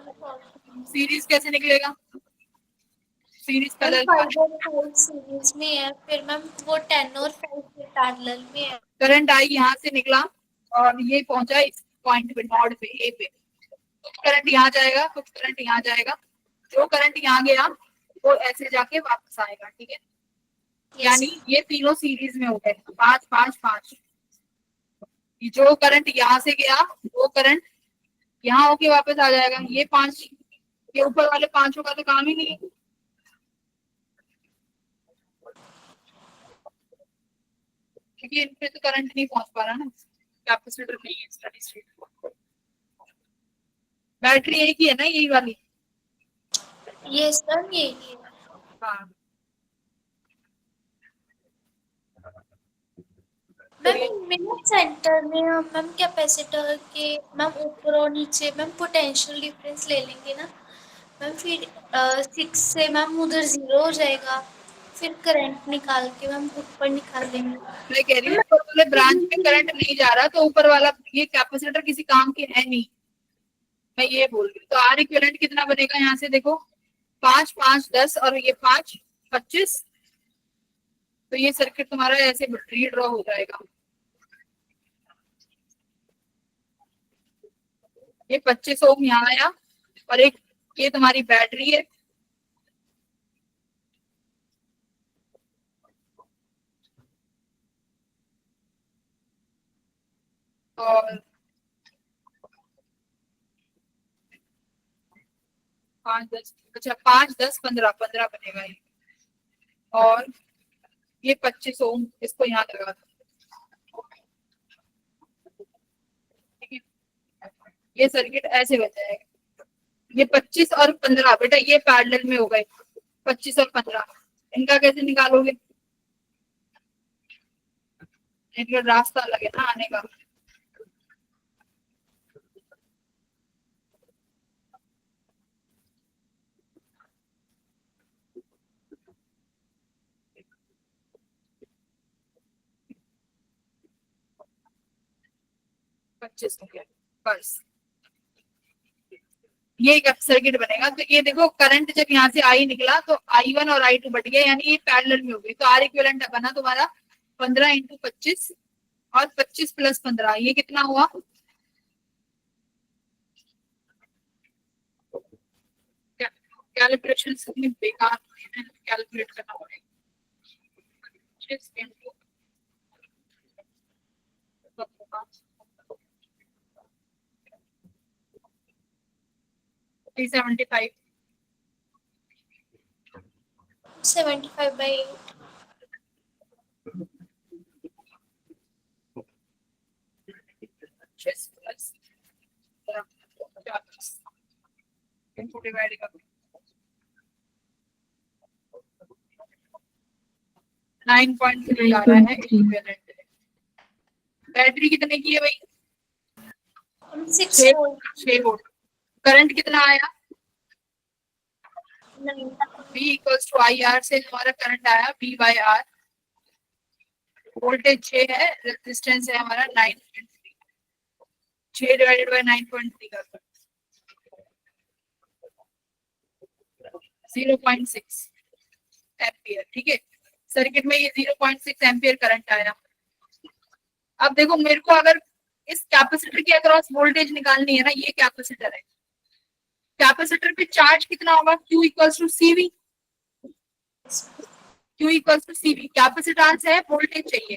A: सीरीज कैसे निकलेगा, सीरीज पैरेलल
C: सीरीज में है, फिर मैम वो 10 और 5 पैरेलल में है।
A: करंट आई यहाँ से निकला और ये पहुंचा इस पॉइंट पे, नोड पे, ए पे। कुछ करंट यहाँ जाएगा, कुछ करंट यहाँ जाएगा। जो करंट यहाँ गया वो ऐसे जाके वापस आएगा, ठीक है। यानी ये तीनों सीरीज में हो गए, 5 5 5। जो करंट यहाँ से गया वो करंट यहाँ होके वापस आ जाएगा। ये 5, ये ऊपर वाले 5 का तो काम ही नहीं है, क्योंकि इन पे तो करंट नहीं पहुंच पा रहा ना, कैपेसिटर नहीं है स्टडी स्टेट। बैटरी एक ही है ना, यही वाली?
B: ये सर ये
A: हाँ,
B: मैम मेरे सेंटर में मैम कैपेसिटर के मैम ऊपर और नीचे मैम पोटेंशियल डिफरेंस ले लेंगे ना मैम, फिर 6 से मैम उधर 0 हो जाएगा, फिर करंट निकाल के मैम ऊपर निकाल देंगे।
A: मैं कह रही हूँ ऊपर वाले ब्रांच में करंट नहीं जा रहा तो ऊपर वाला ये कैपेसिटर किसी काम के है नहीं, मैं ये बोल रही हूँ। तो आर इक्विवेलेंट कितना बनेगा यहाँ से देखो, 5 5 10 और ये 5 25। तो ये सर्किट तुम्हारा ऐसे रीड्रॉ हो जाएगा। ये 25 ओम यहाँ आया और एक ये तुम्हारी बैटरी है, और 5 10, अच्छा 5 10 15 15 बनेगा ये, और ये 25 ओम इसको यहाँ लगा दो, ठीक है। ये सर्किट ऐसे बन जाएगा। ये 25 और 15 बेटा ये पैरेलल में हो गए, 25 और 15 इनका कैसे निकालोगे? इनका रास्ता अलग है ना आने का। पच्चीस हो गया बस, ये एक सर्किट बनेगा। तो ये देखो करंट जब यहाँ से आई निकला तो I1 और I2 बढ़ गया, यानी ये पैरेलल में हो गई। तो आर इक्विवेलेंट बना तुम्हारा 15 × 25 और 25 + 15, ये कितना हुआ? कैलकुलेशन बेकार कैलकुलेट करना पड़ेगा। 25 × 375,
B: 75/8
A: इनको डिवाइड कर 9.3 आ रहा है इक्विवेलेंट। बैटरी कितने की है भाई?
B: 6 वोल्ट
A: 6 वोल्ट। करंट कितना आया?
B: नहीं
A: V = IR से हमारा करंट आया V/R। वोल्टेज 6 है, रेजिस्टेंस है हमारा 9.3, 6 / 9.3 का 0.6 एम्पियर, ठीक है। सर्किट में ये 0.6 एम्पियर करंट आया। अब देखो मेरे को अगर इस कैपेसिटर के अक्रॉस वोल्टेज निकालनी है ना, ये कैपेसिटर है, कैपेसिटर पे चार्ज कितना होगा? Q = CV, Q = CV। Capacitance है, वोल्टेज चाहिए,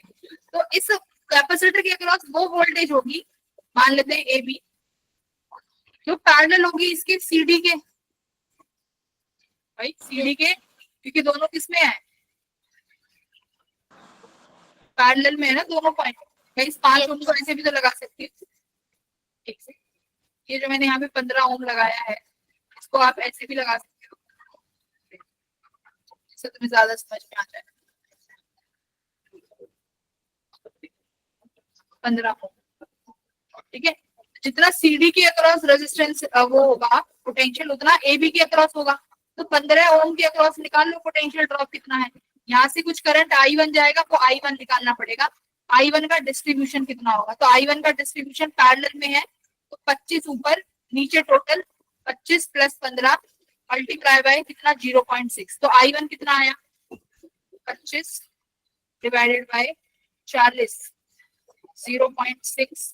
A: तो इस कैपेसिटर के अक्रॉस वो वोल्टेज होगी, मान लेते हैं AB, जो पैरेलल होगी इसके CD के, भाई CD के, क्योंकि दोनों किसमें है? पैरेलल में है ना दोनों पॉइंट। भाई इस 5 ओम को ऐसे भी तो लगा सकती है, ठीक है। ये जो मैंने यहाँ पे 15 ओम लगाया है, इसको आप ऐसे भी लगा सकते हो, इससे तुम्हें ज्यादा समझ में आ जाएगा। 15 ओम, ठीक है। जितना CD के अक्रॉस रेजिस्टेंस वो होगा पोटेंशियल, उतना AB के अक्रॉस होगा। तो 15 ओम के अक्रॉस निकाल लो पोटेंशियल ड्रॉप कितना है। यहाँ से कुछ करंट I1 जाएगा, तो I1 निकालना पड़ेगा। I1 का डिस्ट्रीब्यूशन कितना होगा? तो I1 का डिस्ट्रीब्यूशन पैरेलल में है, तो 25 ऊपर नीचे, टोटल 25 + 15 मल्टीप्लाई बाय कितना? 0.6। तो I1 कितना आया? 25 डिवाइडेड बाय 40, 0.6।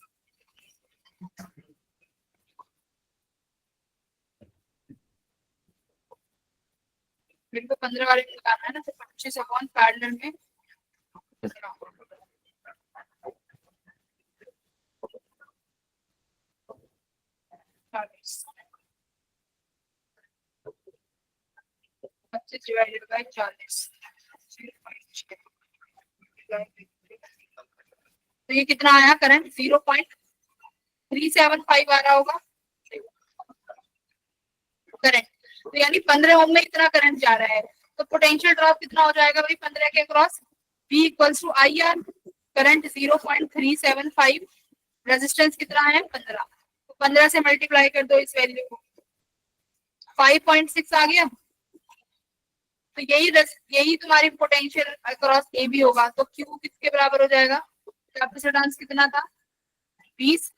A: मेरे को 15 वाले में निकालना है ना, तो 25 अपॉन पैरेलल में 40, 25 डिवाइडेड बाय 40, तो ये कितना आया करंट? 0.375 आ रहा होगा करंट। तो यानी 15 ओम में इतना करंट जा रहा है, तो पोटेंशियल ड्रॉप कितना हो जाएगा भाई 15 के across? V equals to I R, current 0.375, resistance कितना है 15, तो 15 से मल्टीप्लाई कर दो इस वैल्यू को, 5.6 आ गया। तो यही तुम्हारी पोटेंशियल अक्रॉस ए बी होगा। तो क्यू किसके बराबर हो जाएगा? कैपेसिटेंस कितना था? 20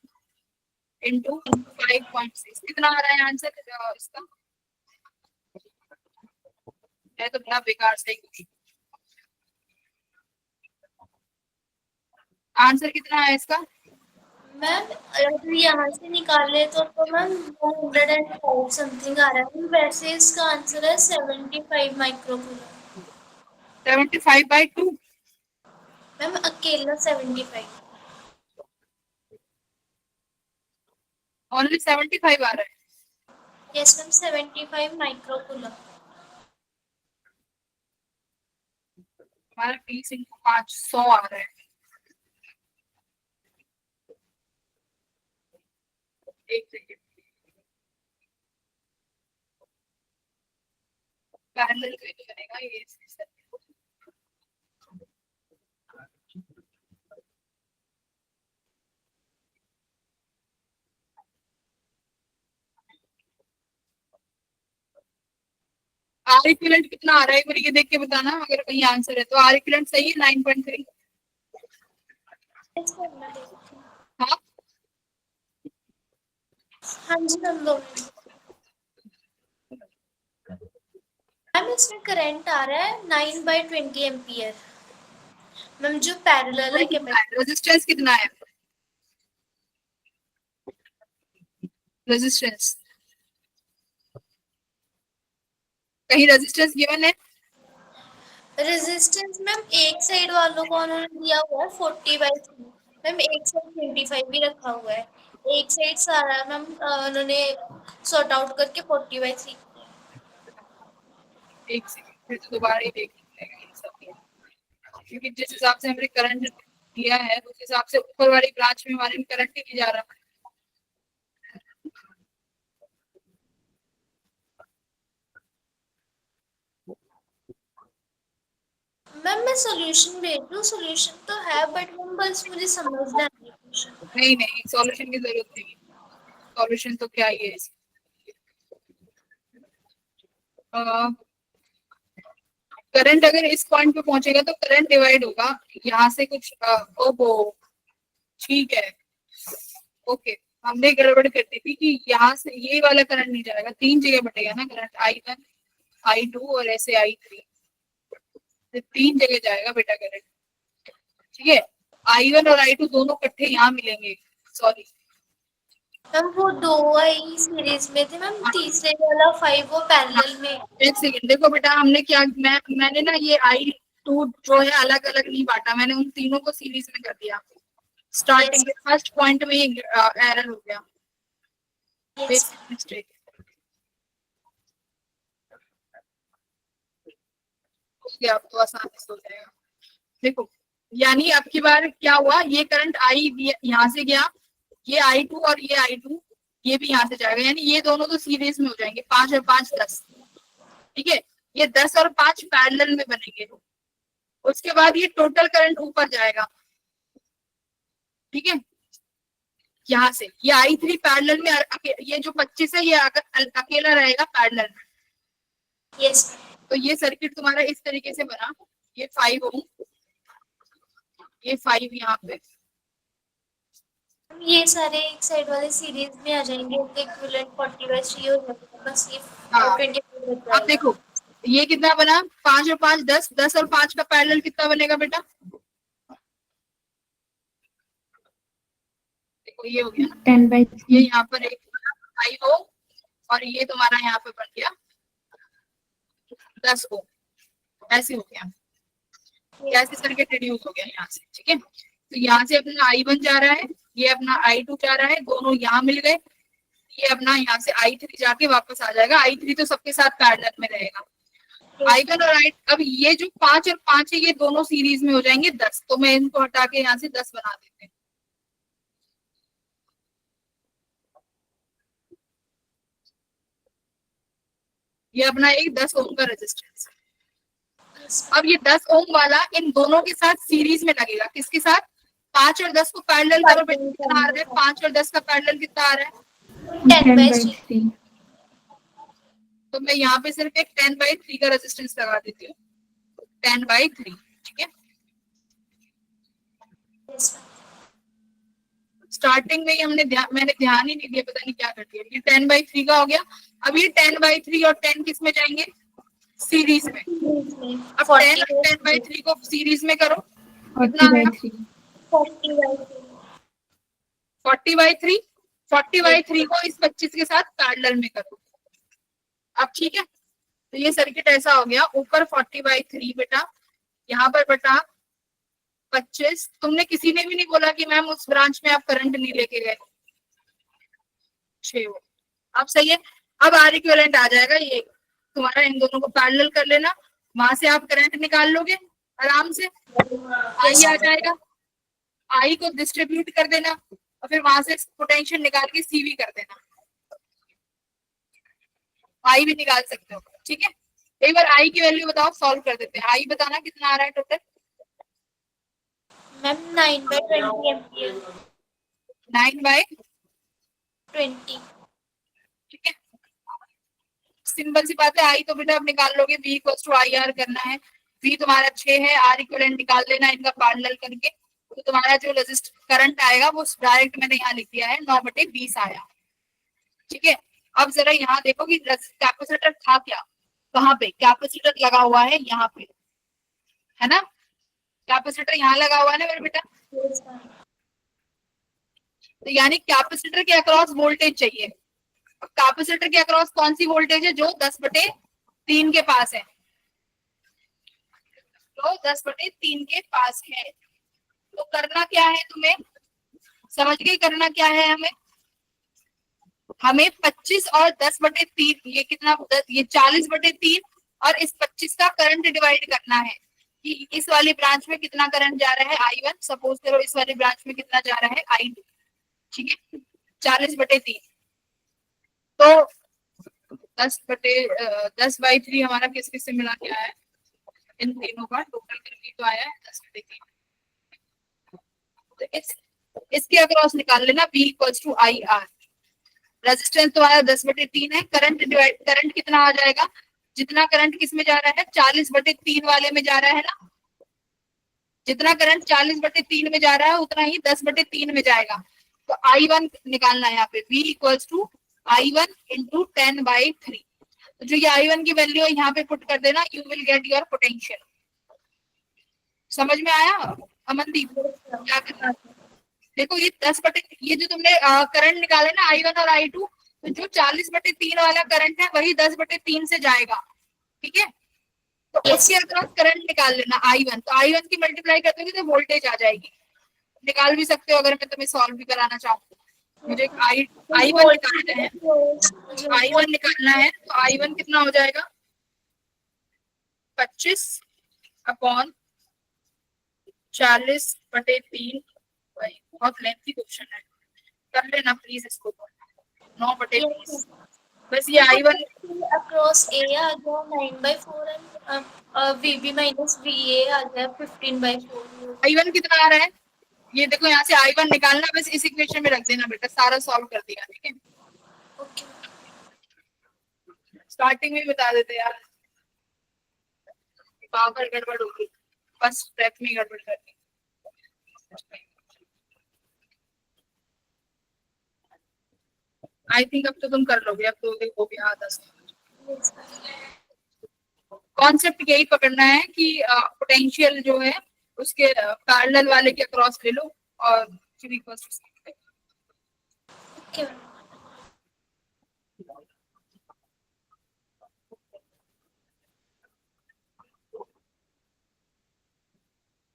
A: इंटू 5.6, कितना आ रहा है आंसर इसका? है तो बड़ा बेकार से ही। आंसर कितना है इसका?
B: मैम अगर यहाँ से निकाले तो मैम 105 समथिंग आ रहा है, वैसे इसका आंसर है 75 माइक्रोकूलम।
A: 75/2।
B: मैम अकेला 75।
A: ओनली 75 आ रहा है।
B: Yes ma'am 75 microcoulomb.
A: हमारा 20 इंटू 5 100 आ रहा है। एक सेकेंड, पैरेलल तो नहीं बनेगा ये। आर इक्विवेलेंट कितना आ रहा है मुझे ये देख के बताना, अगर कहीं आंसर है तो। आर इक्विवेलेंट सही है 9.3। हाँ
B: हाँ जी मैम, 2 मिनट। मैम इसमें करंट आ रहा है 9/20 एम्पियर। मैम जो पैरेलल है कैपेसिटर।
A: रेजिस्टेंस कितना है? रेजिस्टेंस कहीं रेजिस्टेंस गिवन है?
B: रेजिस्टेंस मैम एक साइड वालों को उन्होंने दिया हुआ है 40/3। मैम एक साइड 25 भी रखा हुआ है, एक साइड सारा मैम उन्होंने सॉर्ट आउट करके 40/3।
A: एक सेकंड, फिर तो दोबारा ही देख लेंगे ये सब, क्योंकि जिस हिसाब से हमने करंट दिया है उस हिसाब से ऊपर वाली ब्रांच में हमारे करंट ही नहीं जा रहा।
B: मैम मैं सॉल्यूशन भेज दूँ? सॉल्यूशन तो है बट मैम बस मुझे समझना है क्वेश्चन।
A: नहीं सॉल्यूशन की जरूरत नहीं, सॉल्यूशन तो क्या ही है। करंट अगर इस पॉइंट पे पहुंचेगा तो करंट डिवाइड होगा यहाँ से कुछ ओहो ठीक है, ओके। हमने गड़बड़ कर दी थी कि यहाँ से ये वाला करंट नहीं जाएगा, 3 जगह बटेगा ना करंट, I1 I2 और ऐसे I3, 3 जगह जाएगा बेटा करंट। ठीक है, I1 और I2 दोनों इकट्ठे यहाँ मिलेंगे। सॉरी
B: मैम वो 2 आई सीरीज में थे मैम, तीसरे वाला 5 वो पैरेलल में।
A: एक सेकंड, देखो बेटा हमने क्या मैंने ना ये I2 जो है अलग अलग नहीं बांटा, मैंने उन तीनों को सीरीज में कर दिया। स्टार्टिंग के फर्स्ट पॉइंट में एरर हो गया, बेसिक मिस्टेक। आप तो आसानी से हो जाएगा। देखो यानी अब की बार क्या हुआ, ये करंट आई यहाँ से गया, ये I2 और ये I2 ये भी यहाँ से जाएगा, यानी ये दोनों तो सीरीज में हो जाएंगे, 5 और 5 10। ठीक है, ये 10 और 5 पैरेलल में बनेंगे। उसके बाद ये टोटल करंट ऊपर जाएगा। ठीक है, यहाँ से ये I3 पैरेलल में, ये जो 25 है ये अकेला रहेगा पैरेलल में।
B: यस।
A: तो ये सर्किट तुम्हारा इस तरीके से बना, ये 5 ओम, ये 5 यहाँ पे,
B: ये सारे एक साइड वाले सीरीज में आ जाएंगे, इक्विवेलेंट 40/3 हो जाएगा बस। ये
A: हाँ।
B: 20
A: अब देखो ये कितना बना, 5 और 5 10, 10 और 5 का पैरेलल कितना बनेगा बेटा? देखो ये हो गया ना,
D: 10/3।
A: ये यहाँ पर एक 5 ओम और ये तुम्हारा यहाँ पे बन गया 10 ओम, ऐसे हो गया, ऐसे सर्किट रिड्यूस हो गया यहाँ से। ठीक है, तो यहाँ से अपना I1 जा रहा है, ये अपना I2 जा रहा है, दोनों यहाँ मिल गए, ये अपना यहाँ से I3 जाके वापस आ जाएगा। I3 तो सबके साथ पैरेलल में रहेगा। I1 और I, अब ये जो 5 और 5 है ये दोनों सीरीज में हो जाएंगे 10, तो मैं इनको हटा के यहाँ से 10 बना देते हैं। ये अपना एक 10 ओम का रेजिस्टेंस है। अब ये 10 ओम वाला इन दोनों के साथ सीरीज में लगेगा, किसके साथ? 5 और 10 को पैरेलल करो बेटा, कितना आ रहा है? 5 और 10 का पैरेलल कितना आ रहा है?
B: 10/3।
A: तो मैं यहाँ पे सिर्फ एक 10/3 का रेजिस्टेंस लगा देती हूँ, 10/3। ठीक है, स्टार्टिंग में ही मैंने ध्यान ही नहीं दिया, पता नहीं क्या कर दिया। ये 10/3 का हो गया। अब ये 10/3 और 10 किस में जाएंगे? सीरीज में। अब 10 और 10/3 को सीरीज में करो, कितना आएगा? 40/3। 40/3 को इस 25 के साथ पैरेलल में करो। अब ठीक है, तो ये सर्किट ऐसा हो गया, ऊपर 40/3 बेटा, यहाँ पर बेटा 25। तुमने किसी ने भी नहीं बोला कि मैम उस ब्रांच में आप करंट नहीं लेके गए। 6 अब सही है। अब आर इक्विवेलेंट आ जाएगा, ये तुम्हारा इन दोनों को पैरेलल कर लेना, वहां से आप करंट निकाल लोगे आराम से। आई आ जाएगा, आई को डिस्ट्रीब्यूट कर देना और फिर वहां से पोटेंशियल निकाल के सीवी कर देना, आई भी निकाल सकते हो। ठीक है, एक बार आई की वैल्यू बताओ, सॉल्व कर देते हैं। आई बताना कितना आ रहा है टोटल?
B: Ma'am 9/20 ampere.
A: 9/20। ठीक है, सिंपल सी बात है। आई तो बेटा आप निकाल लोगे, V = IR करना है। V तुम्हारा 6 है, आर इक्विवेलेंट निकाल लेना इनका पैरेलल करके, तो तुम्हारा जो रेजिस्ट करंट आएगा वो डायरेक्ट मैंने यहाँ लिख दिया है, 9/20 आया। ठीक है, अब जरा यहाँ देखो कि कैपेसिटर था क्या, कहाँ पे कैपेसिटर लगा हुआ है? यहाँ पे है ना, कैपेसिटर यहाँ लगा हुआ है ना मेरे बेटा। तो यानी कैपेसिटर के अक्रॉस वोल्टेज चाहिए। कैपेसिटर के अक्रॉस कौन सी वोल्टेज है? जो 10/3 के पास है, जो 10/3 के पास है। तो करना क्या है तुम्हें, समझ गए करना क्या है? हमें 25 और 10/3, ये कितना, ये 40/3 और इस 25 का करंट डिवाइड करना है कि इस वाली ब्रांच में कितना करंट जा रहा है? I1। सपोज करो इस वाली ब्रांच में कितना जा रहा है? I2। ठीक है, 40/3। तो 10/3 हमारा किस किस से मिला के आया है? इन तीनों का टोटल करके तो आया है 10/3। तो इसके अक्रॉस निकाल लेना, V = IR। रेजिस्टेंस तुम्हारा 10/3 है, करंट कितना आ जाएगा? जितना करंट किस में जा रहा है? 40/3 वाले में जा रहा है ना। जितना करंट 40/3 में जा रहा है उतना ही 10/3 में जाएगा। तो I1 निकालना है यहाँ पे, V = I1 × 10/3। तो जो ये I1 की वैल्यू है यहाँ पे पुट कर देना, you will get your potential. समझ में आया अमनदीप? क्या करना? देखो ये 10/3, ये जो तुमने करंट निकाले ना I1 और I2, तो जो 40/3 वाला करंट है वही 10/3 से जाएगा। ठीक है, तो उसके अक्रॉस करंट निकाल लेना I1। तो I1 की मल्टीप्लाई करते हो तो वोल्टेज आ जाएगी। निकाल भी सकते हो अगर मैं तुम्हें सॉल्व भी कराना चाहूँ। मुझे I1 निकालना है, I1 निकालना है, तो I1 कितना हो जाएगा? 25/40/3। बहुत लेंथी क्वेश्चन है, कर लेना प्लीज इसको। 9/20। बस ये I1
B: अक्रॉस A आ गया 9/4 एंड VB - VA आ गया 15/4।
A: I1 कितना आ रहा है? ये देखो यहाँ से I1 निकालना, बस इस इक्वेशन में रख देना बेटा, सारा सॉल्व कर दिया। ठीक है,
B: ओके
A: स्टार्टिंग में बता देते यार, पावर गड़बड़ होगी, बस स्टेप में गड़बड़ करनी। आई थिंक अब तो तुम कर लोगे, अब तो हो गया आधा। कॉन्सेप्ट यही पकड़ना है कि पोटेंशियल जो है उसके पैरेलल वाले के अक्रॉस ले लो और
B: ओके।